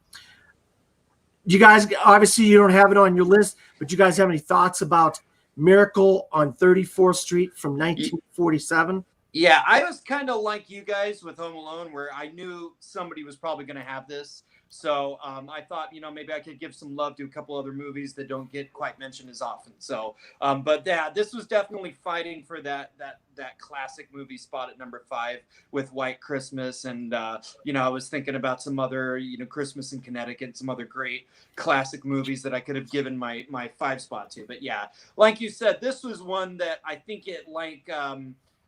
you guys, obviously you don't have it on your list, but you guys have any thoughts about Miracle on 34th Street from 1947? Yeah, I was kind of like you guys with Home Alone, where I knew somebody was probably going to have this. So I thought, maybe I could give some love to a couple other movies that don't get quite mentioned as often. So, but yeah, this was definitely fighting for that classic movie spot at number 5 with White Christmas. And, I was thinking about some other, Christmas in Connecticut, some other great classic movies that I could have given my 5 spot to. But yeah, like you said, this was one that I think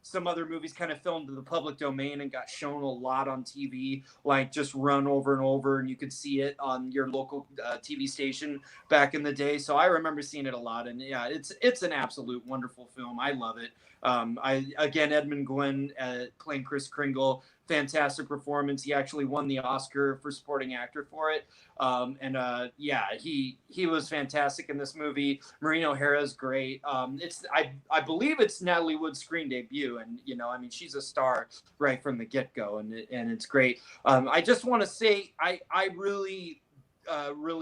some other movies kind of fell into the public domain and got shown a lot on TV, like just run over and over, and you could see it on your local TV station back in the day. So I remember seeing it a lot, and yeah, it's an absolute wonderful film. I love it. Edmund Gwenn playing Kris Kringle, fantastic performance. He actually won the Oscar for supporting actor for it. He was fantastic in this movie. Maureen O'Hara's great. I believe it's Natalie Wood's screen debut, and she's a star right from the get-go, and it's great. I just want to say I really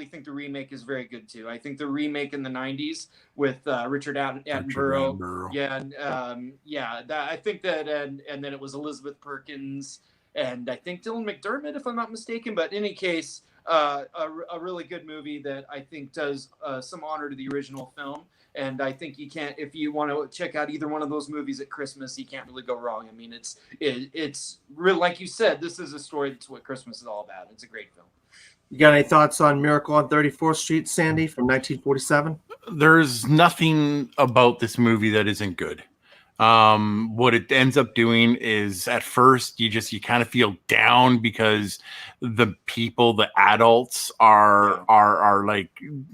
think the remake is very good too. I think the remake in the 90s with Richard Attenborough. I think that, and then it was Elizabeth Perkins and I think Dylan McDermott, if I'm not mistaken. But in any case, a really good movie that I think does some honor to the original film. And I think you can't, if you want to check out either one of those movies at Christmas, you can't really go wrong. I mean, it's real, like you said, this is a story that's what Christmas is all about. It's a great film. You got any thoughts on Miracle on 34th Street, Sandy, from 1947? There's nothing about this movie that isn't good. What it ends up doing is, at first you kind of feel down because the people, the adults are like,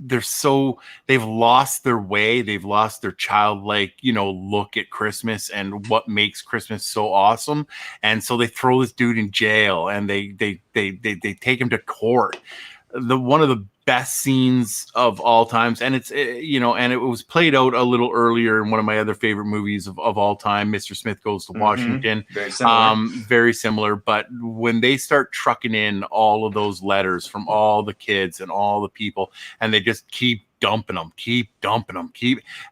they've lost their way. They've lost their childlike, look at Christmas and what makes Christmas so awesome. And so they throw this dude in jail and they take him to court. One of the best scenes of all times, and and it was played out a little earlier in one of my other favorite movies of all time, Mr. Smith Goes to Washington. Very similar. But when they start trucking in all of those letters from all the kids and all the people, and they just keep dumping them,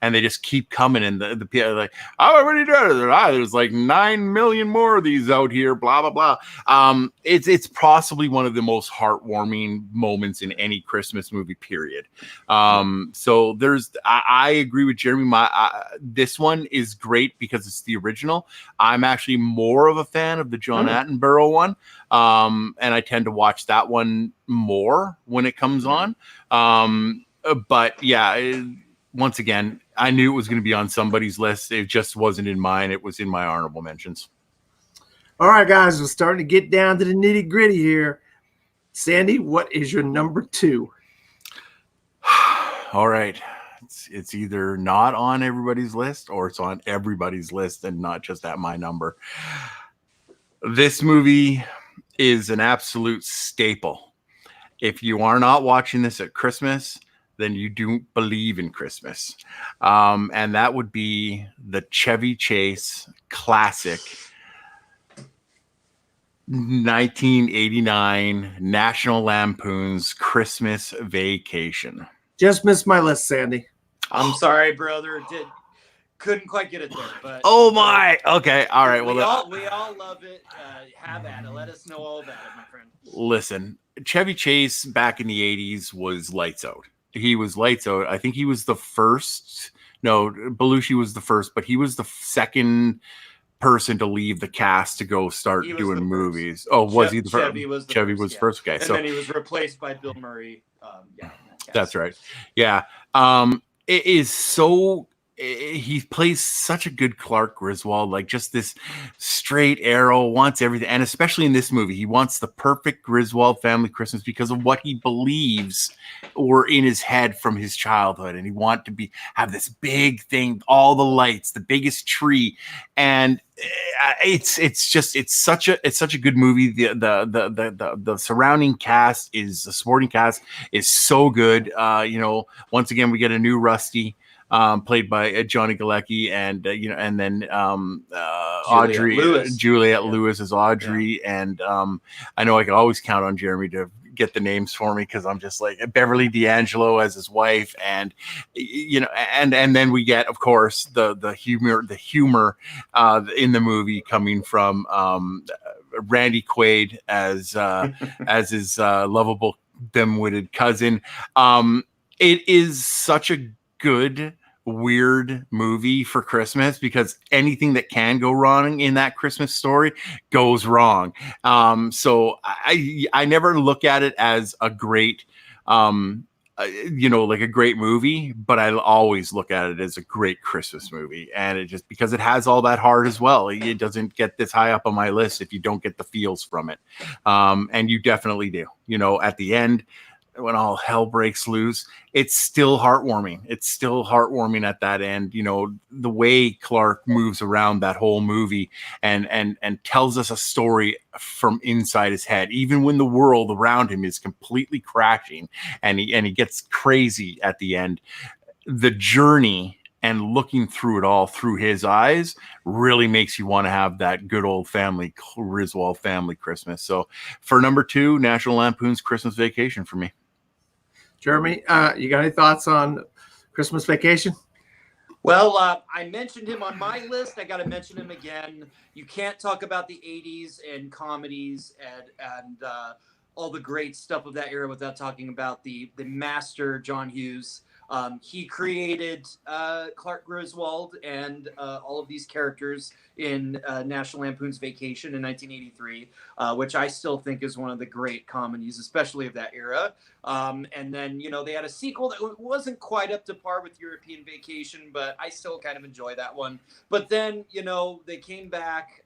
and they just keep coming, and the people are like, oh, what are you doing? There's like 9 million more of these out here, blah blah blah. It's possibly one of the most heartwarming moments in any Christmas movie, period. So I agree with Jeremy. This one is great because it's the original. I'm actually more of a fan of the John Attenborough one, and I tend to watch that one more when it comes on. But yeah, once again, I knew it was going to be on somebody's list. It just wasn't in mine. It was in my honorable mentions. All right, guys, we're starting to get down to the nitty gritty here. Sandy, what is your number 2? All right. It's either not on everybody's list or it's on everybody's list and not just at my number. This movie is an absolute staple. If you are not watching this at Christmas, then you don't believe in Christmas. And that would be the Chevy Chase classic 1989 National Lampoon's Christmas Vacation. Just missed my list, Sandy. I'm sorry, brother. Couldn't quite get it there, but oh my. Okay, all right. We all love it. Have at it. Let us know all about it, my friend. Listen, Chevy Chase back in the 80s was lights out. He was lights out. I think he was the first. No, Belushi was the first, but he was the second person to leave the cast to go start doing movies. Oh, was he the first? Chevy was first. Okay, and then he was replaced by Bill Murray. That's right. Yeah. It is so. He plays such a good Clark Griswold, like just this straight arrow, wants everything. And especially in this movie, he wants the perfect Griswold family Christmas because of what he believes were in his head from his childhood. And he wants to have this big thing, all the lights, the biggest tree. And it's such a good movie. The surrounding cast the supporting cast is so good. Once again, we get a new Rusty, played by Johnny Galecki, and and then Juliette Lewis as Audrey, and I know I can always count on Jeremy to get the names for me because I'm just like Beverly D'Angelo as his wife, and and then we get, of course, the humor in the movie coming from Randy Quaid as as his lovable dim-witted cousin. It is such a good, weird movie for Christmas because anything that can go wrong in that Christmas story goes wrong. So I never look at it as a great, like a great movie, but I always look at it as a great Christmas movie. And it just, because it has all that heart as well. It doesn't get this high up on my list if you don't get the feels from it. And you definitely do. At the end, when all hell breaks loose, it's still heartwarming. It's still heartwarming at that end. The way Clark moves around that whole movie and tells us a story from inside his head, even when the world around him is completely crashing and he gets crazy at the end. The journey and looking through it all through his eyes really makes you want to have that good old family Griswold family Christmas. So for number 2, National Lampoon's Christmas Vacation for me. Jeremy, you got any thoughts on Christmas Vacation? Well, I mentioned him on my list. I got to mention him again. You can't talk about the 80s and comedies and all the great stuff of that era without talking about the master John Hughes. He created Clark Griswold and all of these characters in National Lampoon's Vacation in 1983, which I still think is one of the great comedies, especially of that era. And then, they had a sequel that wasn't quite up to par with European Vacation, but I still kind of enjoy that one. But then, they came back.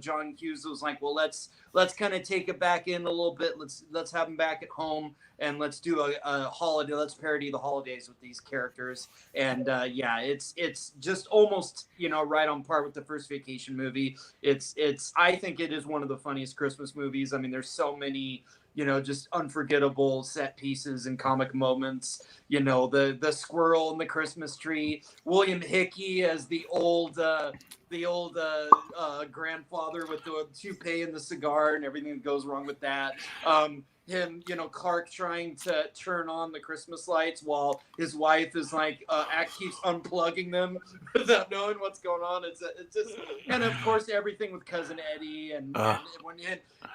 John Hughes was like, well, let's kind of take it back in a little bit. Let's have them back at home, and let's do a holiday. Let's parody the holidays with these characters. And it's just almost right on par with the first Vacation movie. I think it is one of the funniest Christmas movies. I mean, there's so many just unforgettable set pieces and comic moments. The squirrel and the Christmas tree, William Hickey as the old grandfather with the toupee and the cigar and everything that goes wrong with that. Him, Clark trying to turn on the Christmas lights while his wife is like, keeps unplugging them without knowing what's going on. It's just, and of course everything with Cousin Eddie and when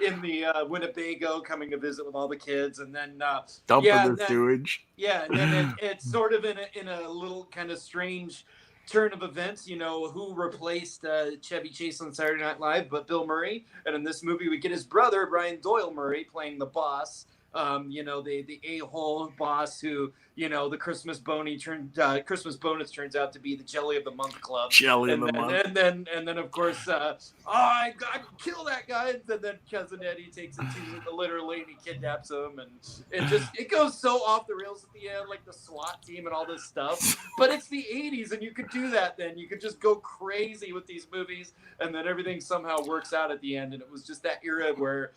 in the Winnebago coming to visit with all the kids, and then dumping the sewage. Yeah, and then it's sort of in a little kind of strange turn of events, who replaced Chevy Chase on Saturday Night Live, but Bill Murray. And in this movie, we get his brother, Brian Doyle Murray, playing the boss. The a-hole boss who, the Christmas bonus turns out to be the Jelly of the Month Club. And then of course, I kill that guy. And then Cousin Eddie takes it to literally, and he kidnaps him, and it goes so off the rails at the end, like the SWAT team and all this stuff. But it's the 80s, and you could do that then. You could just go crazy with these movies, and then everything somehow works out at the end. And it was just that era where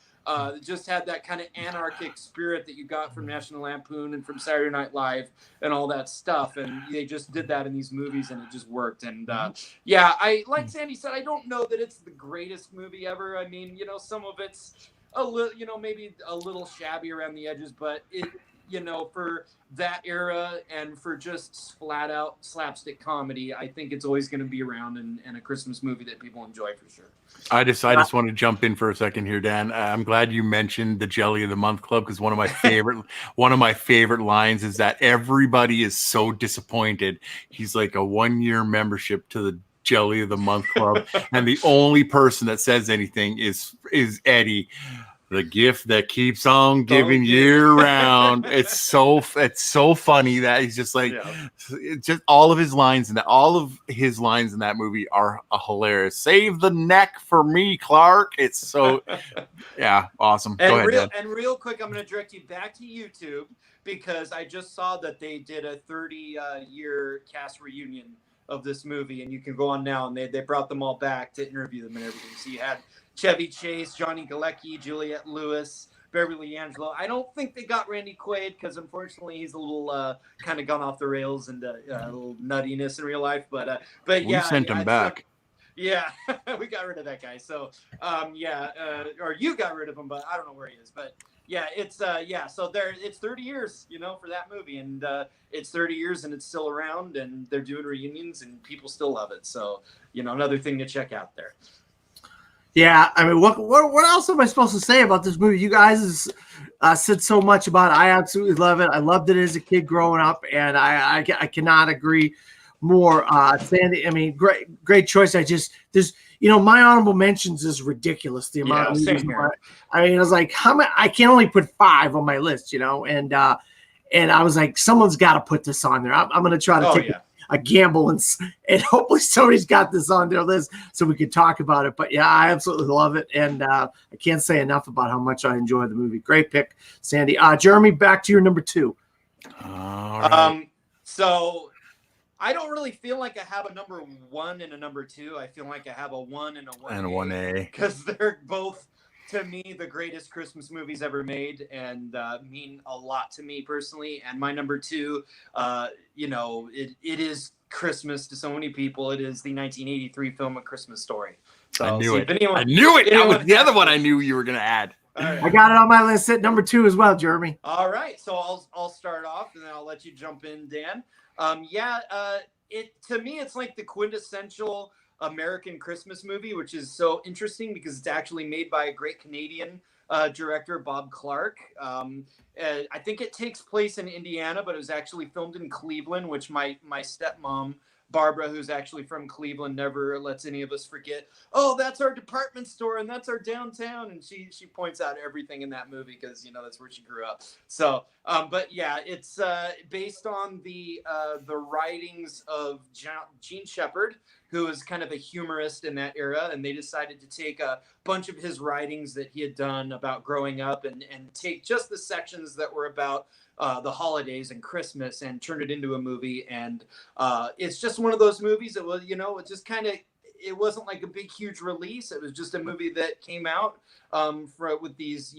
just had that kind of anarchic spirit that you got from National Lampoon and from Saturday Night Live and all that stuff. And they just did that in these movies, and it just worked. And I, like Sandy said, I don't know that it's the greatest movie ever. I mean, some of it's a little, maybe a little shabby around the edges, but it, for that era and for just flat out slapstick comedy, I think it's always going to be around and a Christmas movie that people enjoy for sure. I just want to jump in for a second here, Dan. I'm glad you mentioned the Jelly of the Month Club, because one of my favorite lines is that everybody is so disappointed. He's like a 1-year membership to the Jelly of the Month Club, and the only person that says anything is Eddie. The gift that keeps on giving year round. It's so funny that he's just like, it's just all of his lines in that movie are hilarious. Save the neck for me, Clark. It's so awesome. Go ahead, Dan. Real quick, I'm going to direct you back to YouTube, because I just saw that they did a 30-year cast reunion of this movie, and you can go on now, and they brought them all back to interview them and everything. So you had Chevy Chase, Johnny Galecki, Juliette Lewis, Beverly Angelo. I don't think they got Randy Quaid, because unfortunately he's a little kind of gone off the rails and a little nuttiness in real life. But we sent him back. Yeah, we got rid of that guy. So or you got rid of him, but I don't know where he is. But yeah, it's so it's 30 years, for that movie, and it's 30 years and it's still around, and they're doing reunions and people still love it. So another thing to check out there. Yeah, I mean, what else am I supposed to say about this movie? You guys said so much about it. I absolutely love it. I loved it as a kid growing up, and I cannot agree more. Sandy, I mean, great choice. There's my honorable mentions is ridiculous. The amount of movies. I mean, I was like, I can only put 5 on my list, and I was like, someone's got to put this on there. I'm going to try to take a gamble and hopefully somebody's got this on their list so we can talk about it. But yeah, I absolutely love it, and I can't say enough about how much I enjoy the movie. Great pick, Sandy. Jeremy, back to your number 2. All right. So I don't really feel like I have a number 1 and a number 2. I feel like I have a 1 and a 1A. And a 1A. Because they're both, to me, the greatest Christmas movies ever made, and mean a lot to me personally. And my number 2, it is Christmas to so many people. It is the 1983 film A Christmas Story. So, I knew it. That was the other one I knew you were going to add. Right. I got it on my list at number 2 as well, Jeremy. All right. So I'll start off, and then I'll let you jump in, Dan. to me, it's like the quintessential American Christmas movie, which is so interesting because it's actually made by a great Canadian director, Bob Clark. I think it takes place in Indiana, but it was actually filmed in Cleveland, which my stepmom Barbara, who's actually from Cleveland, never lets any of us forget. Oh, that's our department store and that's our downtown. And she points out everything in that movie because that's where she grew up. So, but yeah, it's based on the writings of Gene Shepherd, who was kind of a humorist in that era, and they decided to take a bunch of his writings that he had done about growing up and take just the sections that were about the holidays and Christmas and turn it into a movie. And it's just one of those movies that was, it just kind of, it wasn't like a big, huge release. It was just a movie that came out with these,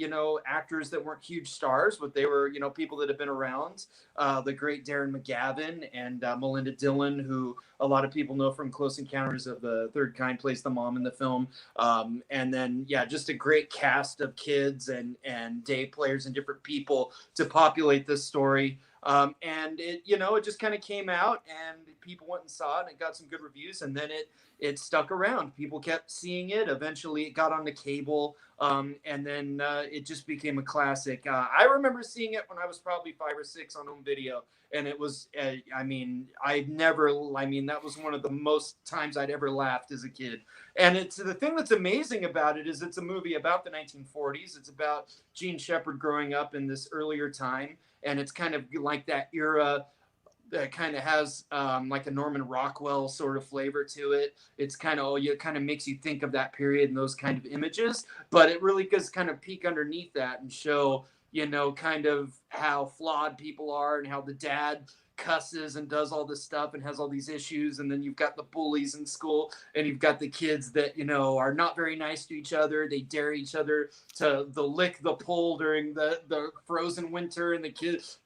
actors that weren't huge stars, but they were, people that have been around. The great Darren McGavin and Melinda Dillon, who a lot of people know from Close Encounters of the Third Kind, plays the mom in the film. And then, yeah, just a great cast of kids and day players and different people to populate this story. And it, it just kind of came out and people went and saw it and it got some good reviews. And then it stuck around. People kept seeing it. Eventually it got onto cable. And then it just became a classic. I remember seeing it when I was probably 5 or 6 on home video. And it was, that was one of the most times I'd ever laughed as a kid. And it's the thing that's amazing about it is it's a movie about the 1940s. It's about Gene Shepherd growing up in this earlier time. And it's kind of like that era that kind of has like a Norman Rockwell sort of flavor to it. It's kind of, it kind of makes you think of that period and those kind of images, but it really does kind of peek underneath that and show, kind of how flawed people are and how the dad cusses and does all this stuff and has all these issues. And then you've got the bullies in school and you've got the kids that, are not very nice to each other. They dare each other to the lick the pole during the frozen winter and the kids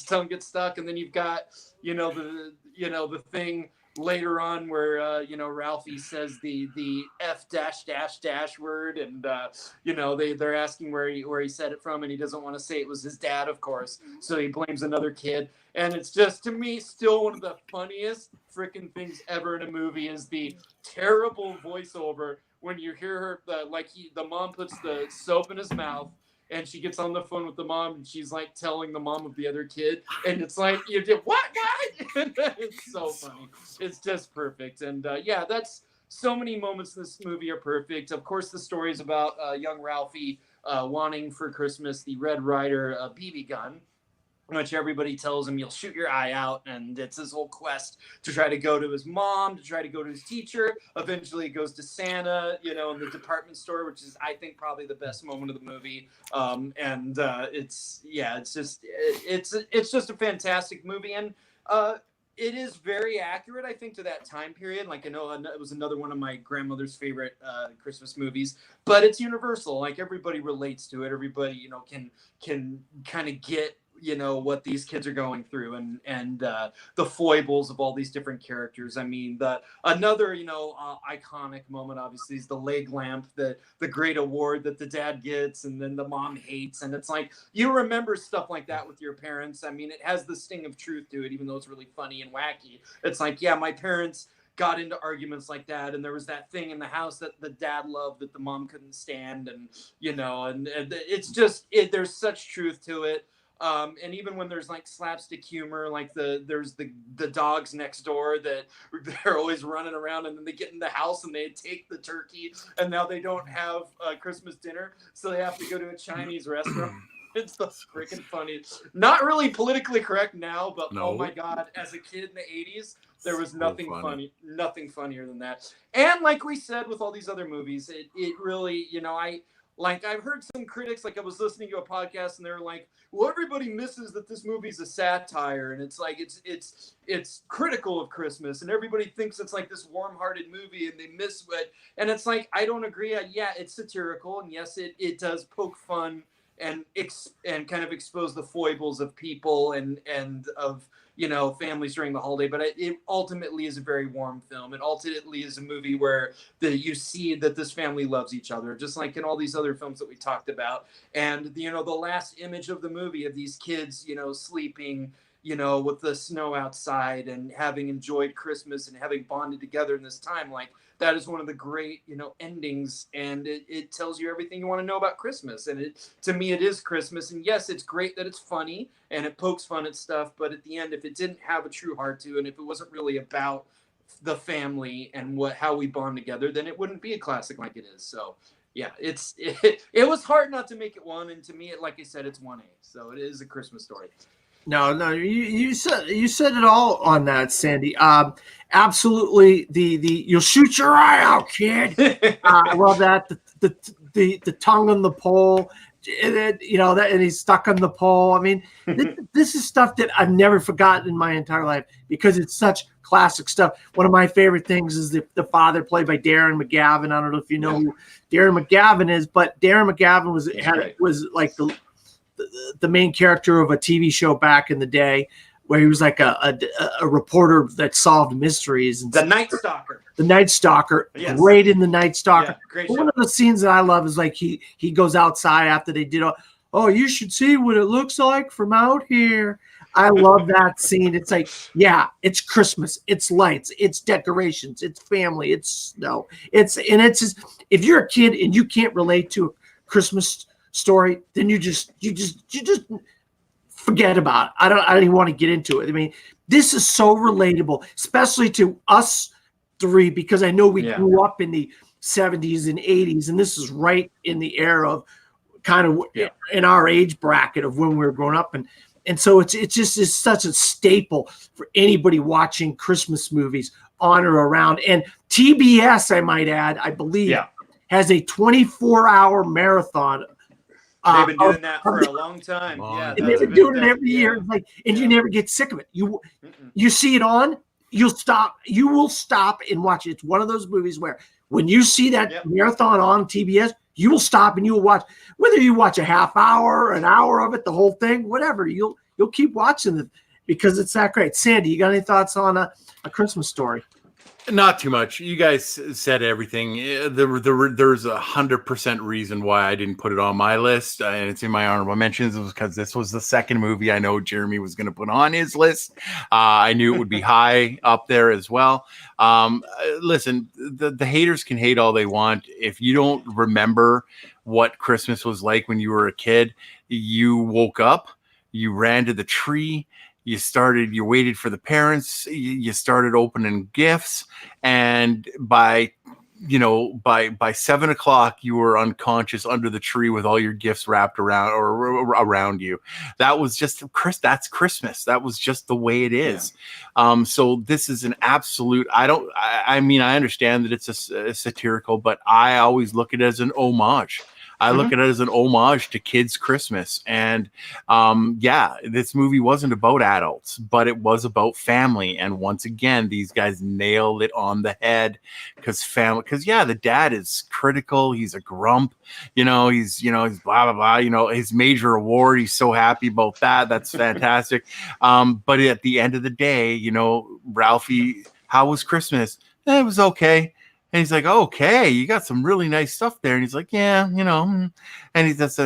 don't get stuck. And then you've got, the thing later on where, Ralphie says the F dash word. And, they're asking where he said it from. And he doesn't want to say it was his dad, of course. So he blames another kid. And it's just, to me, still one of the funniest freaking things ever in a movie is the terrible voiceover when you hear her, the mom puts the soap in his mouth and she gets on the phone with the mom and she's like telling the mom of the other kid. And it's like, you did what? It's so funny. It's just perfect. And that's so many moments in this movie are perfect. Of course, the story is about young Ralphie wanting for Christmas the Red Ryder BB gun, which everybody tells him you'll shoot your eye out. And it's his whole quest to try to go to his mom, to try to go to his teacher. Eventually it goes to Santa, in the department store, which is, I think, probably the best moment of the movie. It's just a fantastic movie. And it is very accurate, I think, to that time period. Like, I know it was another one of my grandmother's favorite Christmas movies, but it's universal. Like, everybody relates to it. Everybody, can kind of get, what these kids are going through and the foibles of all these different characters. I mean, another, iconic moment, obviously, is the leg lamp, the great award that the dad gets and then the mom hates. And it's like, you remember stuff like that with your parents. I mean, it has the sting of truth to it, even though it's really funny and wacky. It's like, yeah, my parents got into arguments like that, and there was that thing in the house that the dad loved that the mom couldn't stand, and and it's just there's such truth to it. And even when there's like slapstick humor, like there's the dogs next door that they're always running around, and then they get in the house and they take the turkey, and now they don't have Christmas dinner, so they have to go to a Chinese restaurant. It's the freaking funny. Not really politically correct now, but no. Oh my God, as a kid in the 80s, there was nothing nothing funnier than that. And like we said with all these other movies, it really, I've heard some critics, like I was listening to a podcast and they're like, well, everybody misses that this movie's a satire. And it's like, it's critical of Christmas and everybody thinks it's like this warm-hearted movie and they miss it. And it's like, I don't agree. Yeah, it's satirical. And yes, it does poke fun and kind of expose the foibles of people and of, families during the holiday, but it ultimately is a very warm film. It ultimately is a movie where you see that this family loves each other, just like in all these other films that we talked about. And, the last image of the movie of these kids, sleeping, with the snow outside and having enjoyed Christmas and having bonded together in this time. Like, that is one of the great, endings, and it tells you everything you want to know about Christmas. And to me, it is Christmas. And yes, it's great that it's funny and it pokes fun at stuff. But at the end, if it didn't have a true heart to, and if it wasn't really about the family and how we bond together, then it wouldn't be a classic like it is. So yeah, it was hard not to make it one. And to me, like I said, it's 1A. So it is a Christmas story. No, you said it all on that, Sandy. Absolutely, the you'll shoot your eye out, kid. I love that. The tongue on the pole, and he's stuck on the pole. I mean, this is stuff that I've never forgotten in my entire life because it's such classic stuff. One of my favorite things is the father, played by Darren McGavin. I don't know if you know who Darren McGavin is, but Darren McGavin was like the main character of a TV show back in the day, where he was like a reporter that solved mysteries. And The Night Stalker. The Night Stalker, yes. Great in The Night Stalker. Yeah, great One show. of the scenes that I love is like he goes outside after they did oh, you should see what it looks like from out here. I love that scene. It's like, yeah, it's Christmas, it's lights, it's decorations, it's family, it's snow. It's just, if you're a kid and you can't relate to a Christmas story, then you just forget about it. I don't even want to get into it. I mean, this is so relatable, especially to us three, because I know we grew up in the 70s and 80s, and this is right in the era of kind of in our age bracket of when we were growing up, and so it's such a staple for anybody watching Christmas movies on or around. And TBS, I might add, I believe, has a 24-hour marathon. They've been doing that for a long time. And they've been doing it every year. Like, and you never get sick of it. You see it on, you will stop and watch it. It's one of those movies where when you see that marathon on TBS, you will stop and you will watch, whether you watch a half hour, an hour of it, the whole thing, whatever, you'll keep watching it because it's that great. Sandy, you got any thoughts on a Christmas Story? Not too much. You guys said everything. There's 100% reason why I didn't put it on my list, and it's in my honorable mentions. It was because this was the second movie I know Jeremy was going to put on his list. I knew it would be high up there as well. Listen, the haters can hate all they want. If you don't remember what Christmas was like when you were a kid, you woke up, you ran to the tree, you waited for the parents, you started opening gifts, and by 7 o'clock, you were unconscious under the tree with all your gifts wrapped around you. That was just that's Christmas. That was just the way it is. Yeah. So this is an absolute, I mean, I understand that it's a satirical, but I always look at it as an homage. I look at it as an homage to kids' Christmas. And this movie wasn't about adults, but it was about family. And once again, these guys nailed it on the head because the dad is critical. He's a grump, he's blah, blah, blah, his major award. He's so happy about that. That's fantastic. But at the end of the day, Ralphie, how was Christmas? It was okay. And he's like, okay, you got some really nice stuff there. And he's like, yeah, and he says,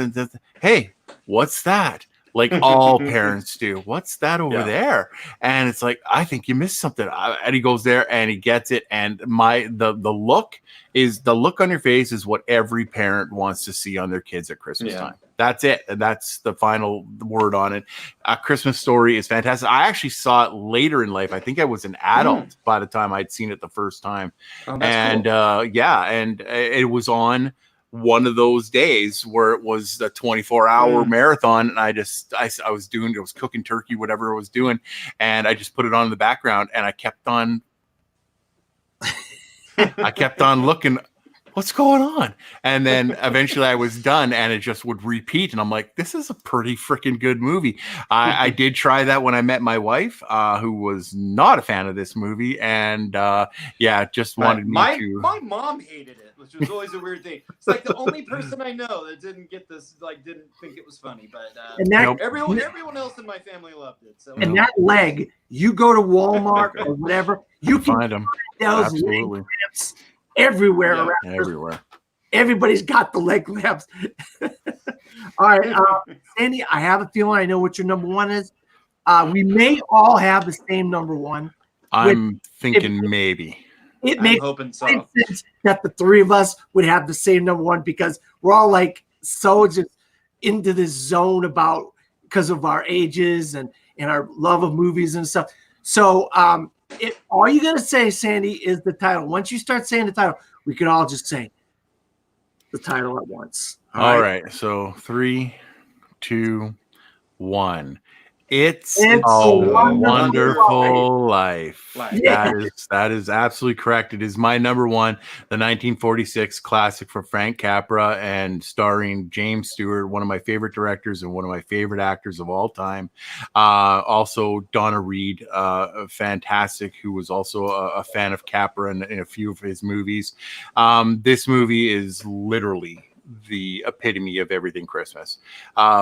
hey, what's that? Like all parents do. What's that over there? And it's like, I think you missed something. And he goes there and he gets it. And the look on your face is what every parent wants to see on their kids at Christmas time. That's it. And that's the final word on it. A Christmas Story is fantastic. I actually saw it later in life. I think I was an adult by the time I'd seen it the first time. Oh, and cool. And it was on one of those days where it was a 24-hour marathon, and I was cooking turkey, whatever I was doing, and I just put it on in the background, and I kept on looking, what's going on? And then eventually I was done, and it just would repeat, and I'm like, this is a pretty freaking good movie. I did try that when I met my wife, who was not a fan of this movie, and just wanted me to. My mom hated it, which was always a weird thing. It's like the only person I know that didn't get this, didn't think it was funny, but everyone else in my family loved it. So that leg, you go to Walmart or whatever, you can find them. Those leg lamps everywhere around. Everywhere. Everybody's got the leg lamps. All right, Sandy, I have a feeling I know what your number one is. We may all have the same number one. I'm thinking maybe. It I'm makes hoping so. sense that the three of us would have the same number one because we're all like so just into this zone about because of our ages and our love of movies and stuff. So all you gotta say, Sandy, is the title. Once you start saying the title, we can all just say the title at once. All right. So 3, 2, 1. It's It's a a Wonderful Life. Yeah. That is absolutely correct. It is my number one, the 1946 classic from Frank Capra and starring James Stewart, one of my favorite directors and one of my favorite actors of all time. Also Donna Reed, fantastic, who was also a fan of Capra in a few of his movies. This movie is literally the epitome of everything Christmas.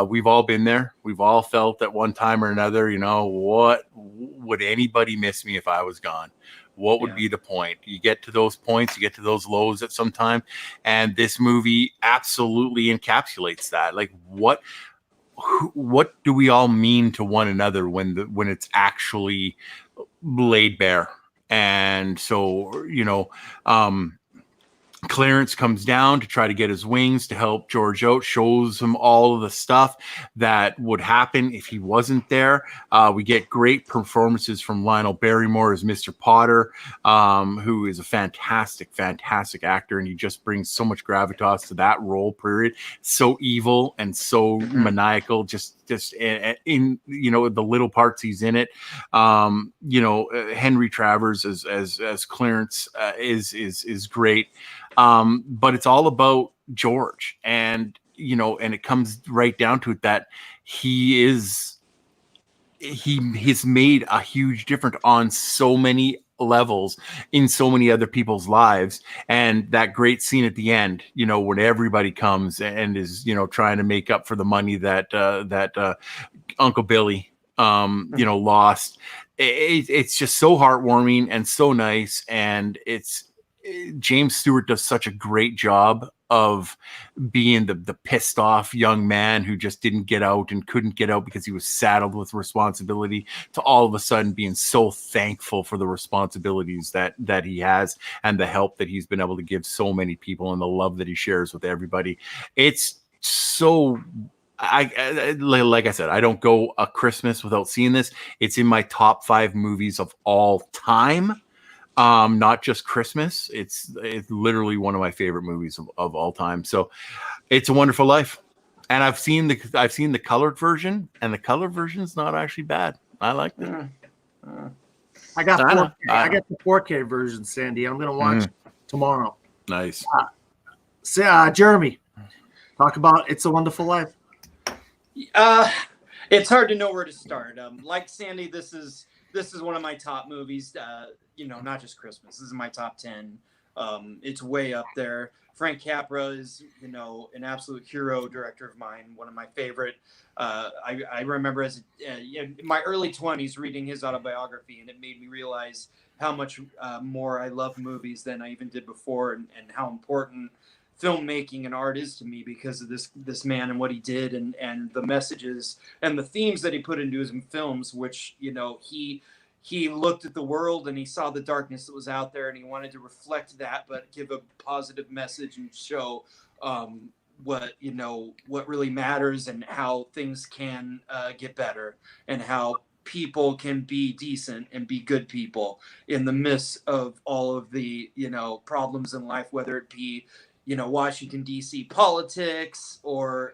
We've all been there. We've all felt at one time or another, what would anybody miss me if I was gone? What would be the point? You get to those points, you get to those lows at some time. And this movie absolutely encapsulates that. Like what do we all mean to one another when it's actually laid bare? And so, Clarence comes down to try to get his wings to help George out, shows him all of the stuff that would happen if he wasn't there. We get great performances from Lionel Barrymore as Mr. Potter, who is a fantastic, fantastic actor, and he just brings so much gravitas to that role, period. So evil and so maniacal, just in the little parts he's in it. Henry Travers as Clarence is great. But it's all about George, and it comes right down to it that he's made a huge difference on so many levels in so many other people's lives. And that great scene at the end, when everybody comes and is trying to make up for the money that Uncle Billy lost. It's just so heartwarming and so nice, and James Stewart does such a great job of being the pissed off young man who just didn't get out and couldn't get out because he was saddled with responsibility, to all of a sudden being so thankful for the responsibilities that he has and the help that he's been able to give so many people and the love that he shares with everybody. It's so, like I said, I don't go a Christmas without seeing this. It's in my top 5 movies of all time. Not just Christmas. It's literally one of my favorite movies of all time. So It's a Wonderful Life. And I've seen the colored version, and the colored version is not actually bad. I liked it. I got 4K. I got the 4K version, Sandy. I'm gonna watch it tomorrow. Nice. Jeremy, talk about It's a Wonderful Life. It's hard to know where to start. Like Sandy, this is one of my top movies. Not just Christmas. This is my top 10. It's way up there. Frank Capra is, an absolute hero director of mine. One of my favorite. I remember as in my early 20s reading his autobiography, and it made me realize how much more I love movies than I even did before, and how important filmmaking and art is to me because of this man and what he did, and the messages and the themes that he put into his films, which he looked at the world and he saw the darkness that was out there, and he wanted to reflect that but give a positive message and show what really matters, and how things can get better, and how people can be decent and be good people in the midst of all of the problems in life, whether it be Washington, D.C. politics, or,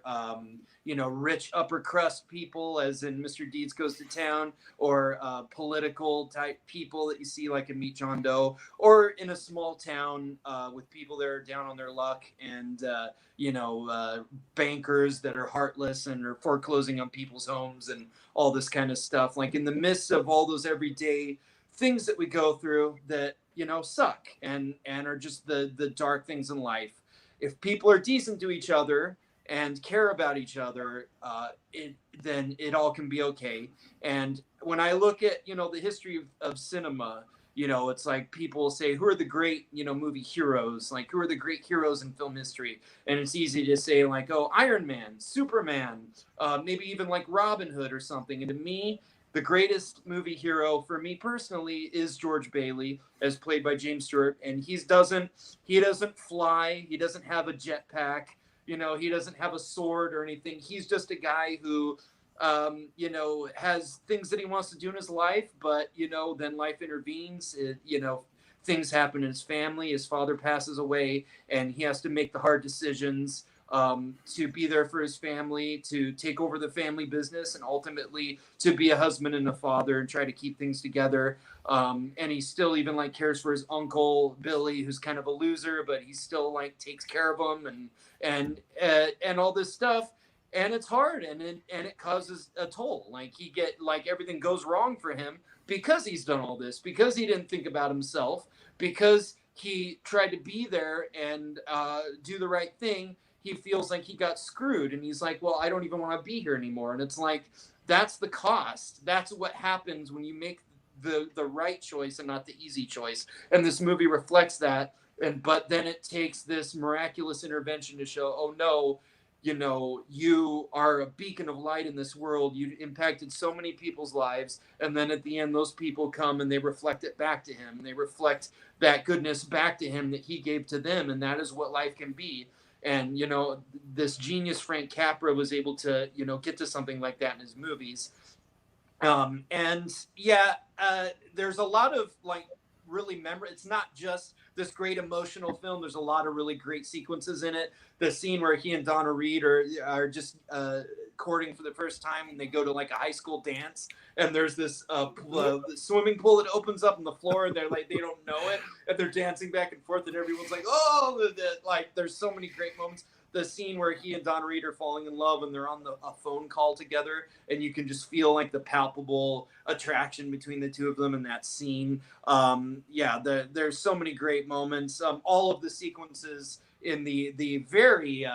rich upper crust people, as in Mr. Deeds Goes to Town, or political type people that you see like in Meet John Doe, or in a small town with people that are down on their luck, and, bankers that are heartless and are foreclosing on people's homes and all this kind of stuff. Like in the midst of all those everyday things that we go through that, suck and are just the dark things in life. If people are decent to each other and care about each other, then it all can be okay. And when I look at, the history of cinema, it's like people say, who are the great, movie heroes? Like, who are the great heroes in film history? And it's easy to say like, oh, Iron Man, Superman, maybe even like Robin Hood or something. And to me, the greatest movie hero for me personally is George Bailey, as played by James Stewart. And he doesn't fly. He doesn't have a jetpack. You know, he doesn't have a sword or anything. He's just a guy who, you know, has things that he wants to do in his life, but, you know, then life intervenes. You know, things happen in his family. His father passes away, and he has to make the hard decisions to be there for his family, to take over the family business, and ultimately to be a husband and a father and try to keep things together. And he still even like cares for his uncle Billy, who's kind of a loser, but he still like takes care of him and all this stuff. And it's hard, and it causes a toll. Like everything goes wrong for him because he's done all this, because he didn't think about himself, because he tried to be there and do the right thing. He feels like he got screwed, and he's like, well, I don't even want to be here anymore. And it's like, that's the cost. That's what happens when you make the right choice and not the easy choice. And this movie reflects that. But then it takes this miraculous intervention to show, oh no, you know, you are a beacon of light in this world. You impacted so many people's lives. And then at the end, those people come and they reflect it back to him. They reflect that goodness back to him that he gave to them. And that is what life can be. And, you know, this genius Frank Capra was able to, you know, get to something like that in his movies. There's a lot of like really it's not just this great emotional film. There's a lot of really great sequences in it. The scene where he and Donna Reed are just courting for the first time, and they go to like a high school dance, and there's this swimming pool that opens up on the floor, and they're like, they don't know it, and they're dancing back and forth, and everyone's like, oh, like there's so many great moments. The scene where he and Donna Reed are falling in love, and they're on a phone call together, and you can just feel like the palpable attraction between the two of them in that scene. There's so many great moments. All of the sequences in the very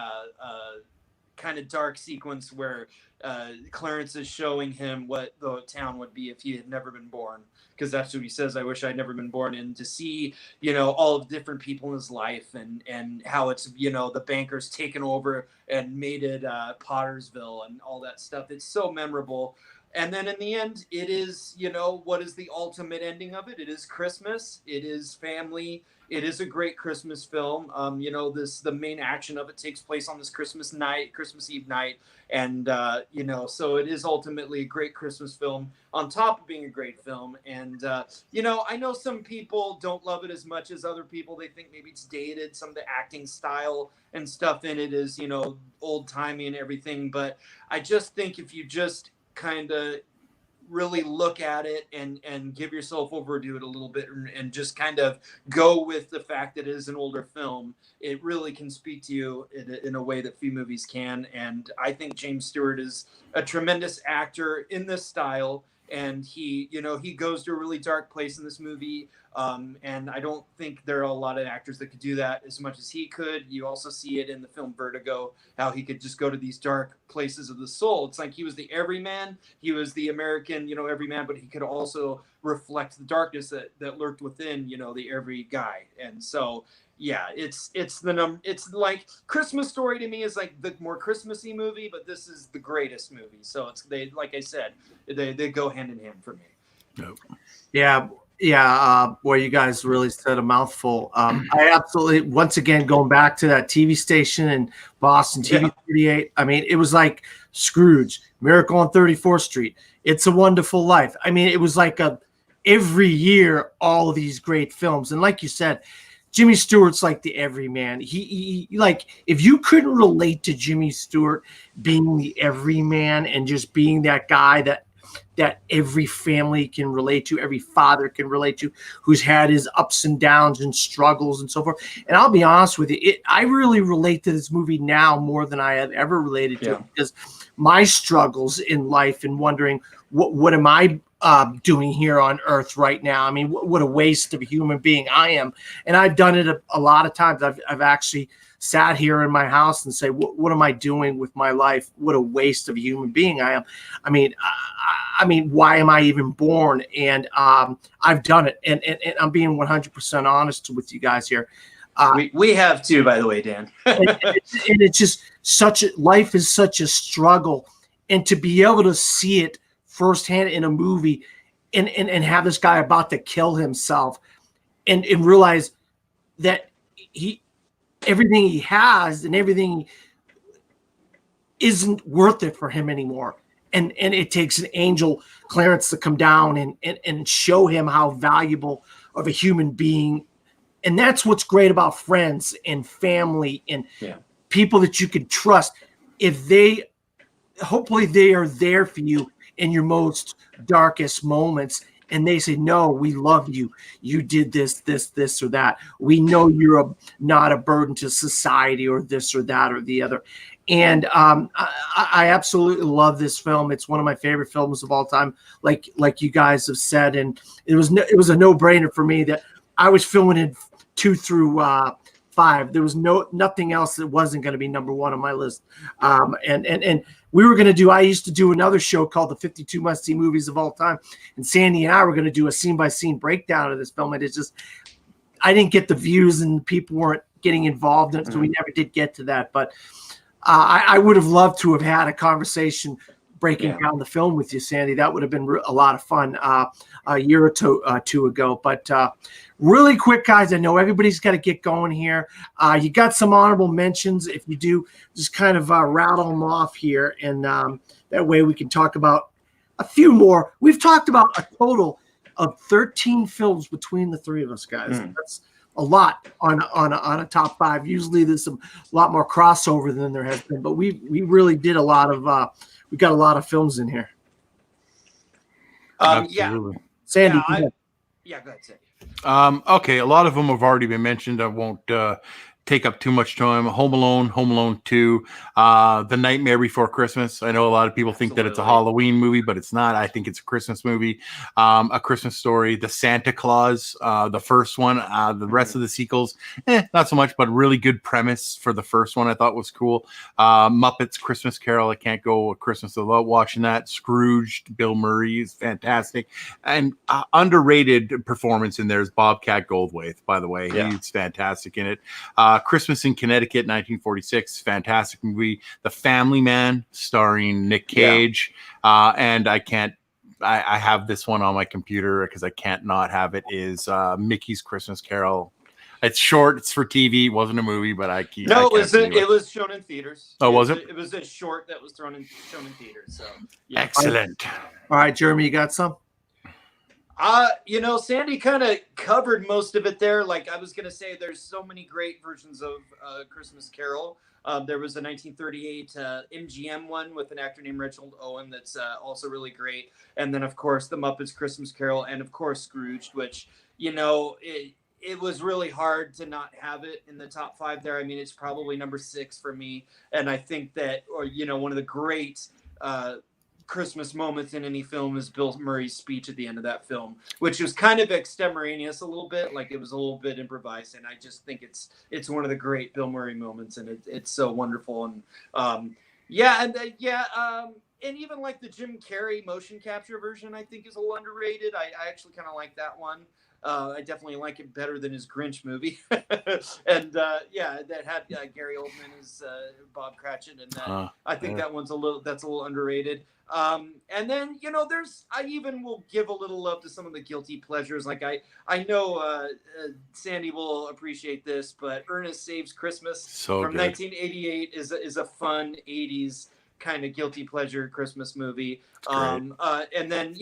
kind of dark sequence where Clarence is showing him what the town would be if he had never been born, because that's what he says, I wish I'd never been born. And to see, you know, all of the different people in his life, and how it's, you know, the bankers taken over and made it Pottersville and all that stuff. It's so memorable. And then in the end, it is, you know, what is the ultimate ending of it? It is Christmas. It is family. It is a great Christmas film. You know, the main action of it takes place on this Christmas Eve night. And, you know, so it is ultimately a great Christmas film on top of being a great film. And, you know, I know some people don't love it as much as other people. They think maybe it's dated. Some of the acting style and stuff in it is, you know, old timey and everything. But I just think if you just kind of really look at it and give yourself over to it a little bit, and just kind of go with the fact that it is an older film, it really can speak to you in a way that few movies can. And I think James Stewart is a tremendous actor in this style. And he, you know, he goes to a really dark place in this movie. And I don't think there are a lot of actors that could do that as much as he could. You also see it in the film Vertigo, how he could just go to these dark places of the soul. It's like he was the everyman. He was the American, you know, everyman, but he could also reflect the darkness that lurked within, you know, the every guy. And so, yeah, it's like Christmas Story to me is like the more Christmassy movie, but this is the greatest movie. So like I said, they go hand in hand for me. Nope. Yeah. Boy, you guys really said a mouthful. I absolutely, once again, going back to that TV station in Boston, TV 38. I mean, it was like Scrooge, Miracle on 34th Street, It's a Wonderful Life. I mean, it was like every year, all of these great films. And like you said, Jimmy Stewart's like the everyman. He like, if you couldn't relate to Jimmy Stewart being the everyman and just being that guy that every family can relate to, every father can relate to, who's had his ups and downs and struggles and so forth. And I'll be honest with you, I really relate to this movie now more than I have ever related to it, because my struggles in life and wondering what am I doing here on earth right now? I mean, what a waste of a human being I am. And I've done it a lot of times. I've actually sat here in my house and say, what am I doing with my life? What a waste of a human being I am. I mean, why am I even born? And I've done it. And I'm being 100% honest with you guys here. We have too, by the way, Dan. and it's just life is such a struggle. And to be able to see it firsthand in a movie and have this guy about to kill himself and realize that everything he has and everything isn't worth it for him anymore. And it takes an angel, Clarence, to come down and show him how valuable of a human being. And that's what's great about friends and family and people that you can trust. Hopefully they are there for you in your most darkest moments. And they say, no, we love you. You did this, or that. We know you're not a burden to society or this or that or the other. And I absolutely love this film. It's one of my favorite films of all time, like you guys have said. And it was a no-brainer for me that I was filming in 2 through 5. There was nothing else that wasn't going to be number 1 on my list. And we were going to do, I used to do another show called the 52 Must-See Movies of All Time. And Sandy and I were going to do a scene-by-scene breakdown of this film. And it's just, I didn't get the views and people weren't getting involved in it. So we never did get to that. But I would have loved to have had a conversation breaking down the film with you, Sandy. That would have been a lot of fun a year or two ago. But really quick, guys, I know everybody's got to get going here. You got some honorable mentions. If you do, just kind of rattle them off here. And that way we can talk about a few more. We've talked about a total of 13 films between the three of us, guys. That's a lot on a top 5. Usually there's a lot more crossover than there has been, but we really did a lot of we got a lot of films in here. Absolutely. Sandy, go ahead, Sandy. Okay, a lot of them have already been mentioned. I won't take up too much time. Home Alone 2, The Nightmare Before Christmas. I know a lot of people think that it's a Halloween movie, but it's not. I think it's a Christmas movie. A Christmas Story, The Santa Claus, the first one. The rest of the sequels, not so much, but really good premise for the first one. I thought was cool. Muppets Christmas Carol. I can't go a Christmas without watching that. Scrooged, Bill Murray is fantastic. And underrated performance in there is Bobcat Goldthwait, by the way. He's fantastic in it. Christmas in Connecticut, 1946, fantastic movie. The Family Man, starring Nick Cage, and I have this one on my computer because I can't not have it. Is Mickey's Christmas Carol? It's short. It's for TV. It wasn't a movie, but it was shown in theaters. Oh, was it? It was a short that was shown in theaters. So excellent. All right, Jeremy, you got some? Sandy kind of covered most of it there. Like I was going to say, there's so many great versions of Christmas Carol. There was a 1938 MGM one with an actor named Reginald Owen that's also really great. And then, of course, The Muppets Christmas Carol and, of course, Scrooged, which, it was really hard to not have it in the top 5 there. I mean, it's probably number 6 for me. And I think that, one of the great Christmas moments in any film is Bill Murray's speech at the end of that film, which was kind of extemporaneous a little bit, like it was a little bit improvised, and I just think it's one of the great Bill Murray moments, and it's so wonderful. And and even like the Jim Carrey motion capture version, I think is a little underrated. I actually kind of like that one. I definitely like it better than his Grinch movie. And that had Gary Oldman as Bob Cratchit, and I think that one's a little underrated. And then I even will give a little love to some of the guilty pleasures. Like I know Sandy will appreciate this, but Ernest Saves Christmas from 1988 is a fun 80s kind of guilty pleasure Christmas movie. And then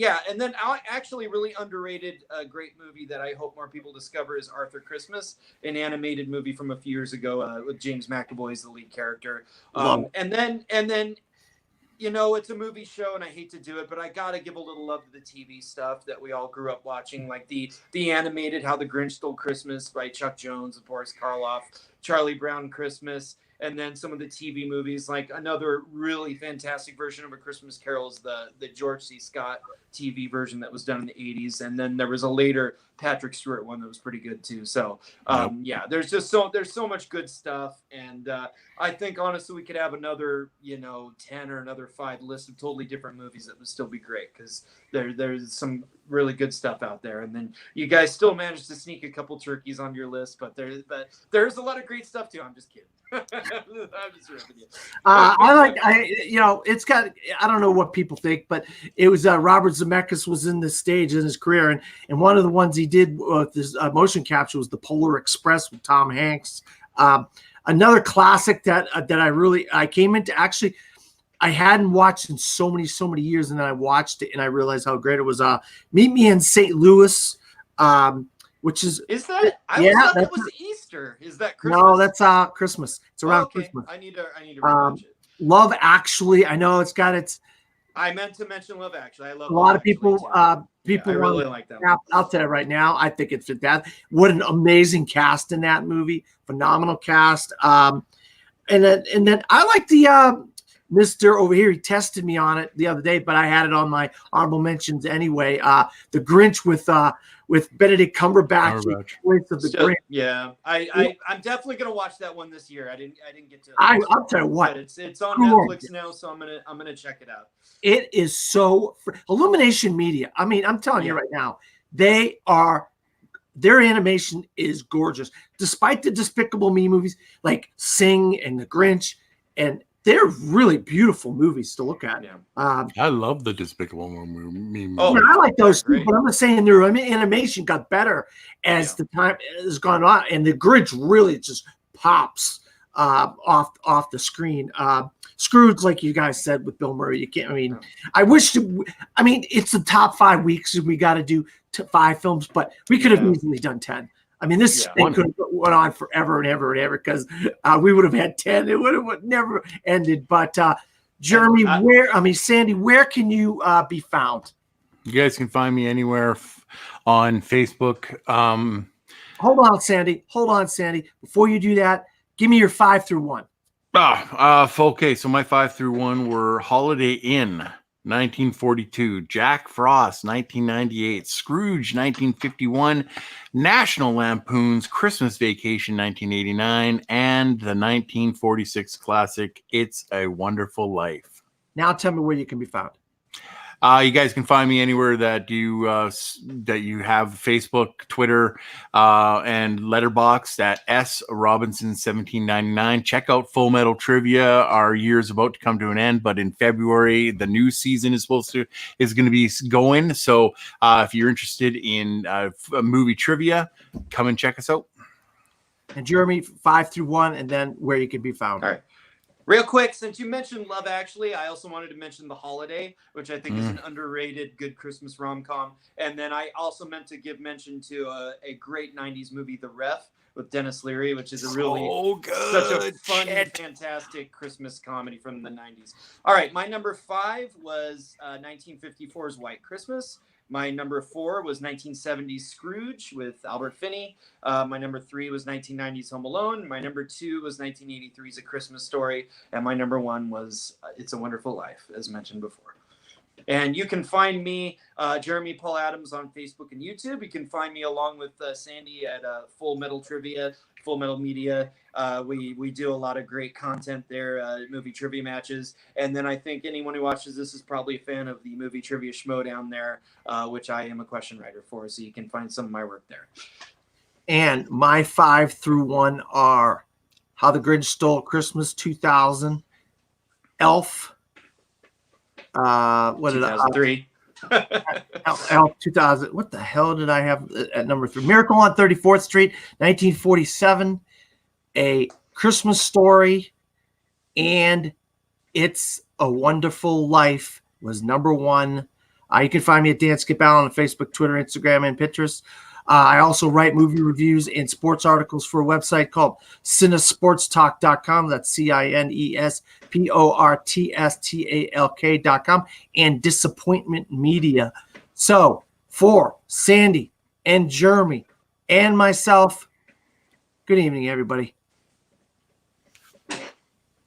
actually really underrated great movie that I hope more people discover is Arthur Christmas, an animated movie from a few years ago with James McAvoy as the lead character. And then it's a movie show, and I hate to do it, but I gotta give a little love to the TV stuff that we all grew up watching, like the animated How the Grinch Stole Christmas by Chuck Jones and Boris Karloff, Charlie Brown Christmas, and then some of the TV movies. Like another really fantastic version of A Christmas Carol is the George C. Scott TV version that was done in the 80s, and then there was a later Patrick Stewart one that was pretty good too. So there's so much good stuff, and I think honestly we could have another 10 or another 5 list of totally different movies that would still be great, because there's some really good stuff out there. And then you guys still managed to sneak a couple turkeys on your list, but there's a lot of great stuff too. I'm just kidding. I'm just ripping you. It's got, I don't know what people think, but it was Robert Zemeckis was in this stage in his career, and one of the ones he did with this motion capture was the Polar Express with Tom Hanks. Another classic that I came into, actually I hadn't watched in so many years, and then I watched it and I realized how great it was. Meet Me in St. Louis, which is that? I thought that was Easter. Is that Christmas? No, that's Christmas. It's around Christmas. I need to rewatch it. Love Actually. I know it's got its. I meant to mention Love Actually. I love a lot of people. People I really like that. I'll tell you right now, I think it's fantastic. What an amazing cast in that movie! Phenomenal cast. And then I like the Mr. over here. He tested me on it the other day, but I had it on my honorable mentions anyway. The Grinch with Benedict Cumberbatch. Voice of the Grinch. Yeah, I'm definitely gonna watch that one this year. I didn't get to. I'll tell you what. It's on Netflix now, so I'm gonna check it out. It is so Illumination Media. I mean, I'm telling you right now, their animation is gorgeous, despite the Despicable Me movies like Sing and The Grinch, and they're really beautiful movies to look at. Yeah. I love the Despicable Me movies. I like those too, but I'm just saying their animation got better as the time has gone on, and The Grinch really just pops off the screen. Scrooge, like you guys said with Bill Murray, you can't. I mean, it's the top 5 weeks, and we got to do 5 films, but we could have easily done 10. I mean, this thing could have went on forever and ever and ever because we would have had 10. It would have never ended. But Jeremy, Sandy, where can you be found? You guys can find me anywhere on Facebook. Hold on, Sandy. Before you do that, give me your 5 through 1. Okay. So my 5 through 1 were Holiday Inn, 1942, Jack Frost, 1998, Scrooge, 1951, National Lampoon's Christmas Vacation, 1989, and the 1946 classic, It's a Wonderful Life. Now tell me where you can be found. You guys can find me anywhere that you have Facebook, Twitter, and Letterboxd at S Robinson 1799. Check out Full Metal Trivia. Our year is about to come to an end, but in February the new season is going to be going. So if you're interested in movie trivia, come and check us out. And Jeremy, 5 through 1, and then where you can be found. All right. Real quick, since you mentioned Love Actually, I also wanted to mention The Holiday, which I think is an underrated, good Christmas rom-com. And then I also meant to give mention to a great 90s movie, The Ref, with Dennis Leary, which is such a fun, fantastic Christmas comedy from the 90s. All right, my number 5 was 1954's White Christmas. My number 4 was 1970's Scrooge with Albert Finney. My number 3 was 1990's Home Alone. My number 2 was 1983's A Christmas Story. And my number 1 was It's a Wonderful Life, as mentioned before. And you can find me, Jeremy Paul Adams, on Facebook and YouTube. You can find me along with Sandy at Full Metal Trivia, Full Metal Media. We do a lot of great content there, movie trivia matches. And then I think anyone who watches this is probably a fan of the movie Trivia Schmodown there, which I am a question writer for. So you can find some of my work there. And my 5 through 1 are How the Grinch Stole Christmas 2000, Elf. What did 2003. Elf 2000. What the hell did I have at number 3? Miracle on 34th Street, 1947. A Christmas Story, and It's a Wonderful Life was number 1. You can find me at Dan Skip Allen on Facebook, Twitter, Instagram, and Pinterest. I also write movie reviews and sports articles for a website called cinesportstalk.com. That's cinesportstalk.com, and Disappointment Media. So for Sandy and Jeremy and myself, good evening, everybody.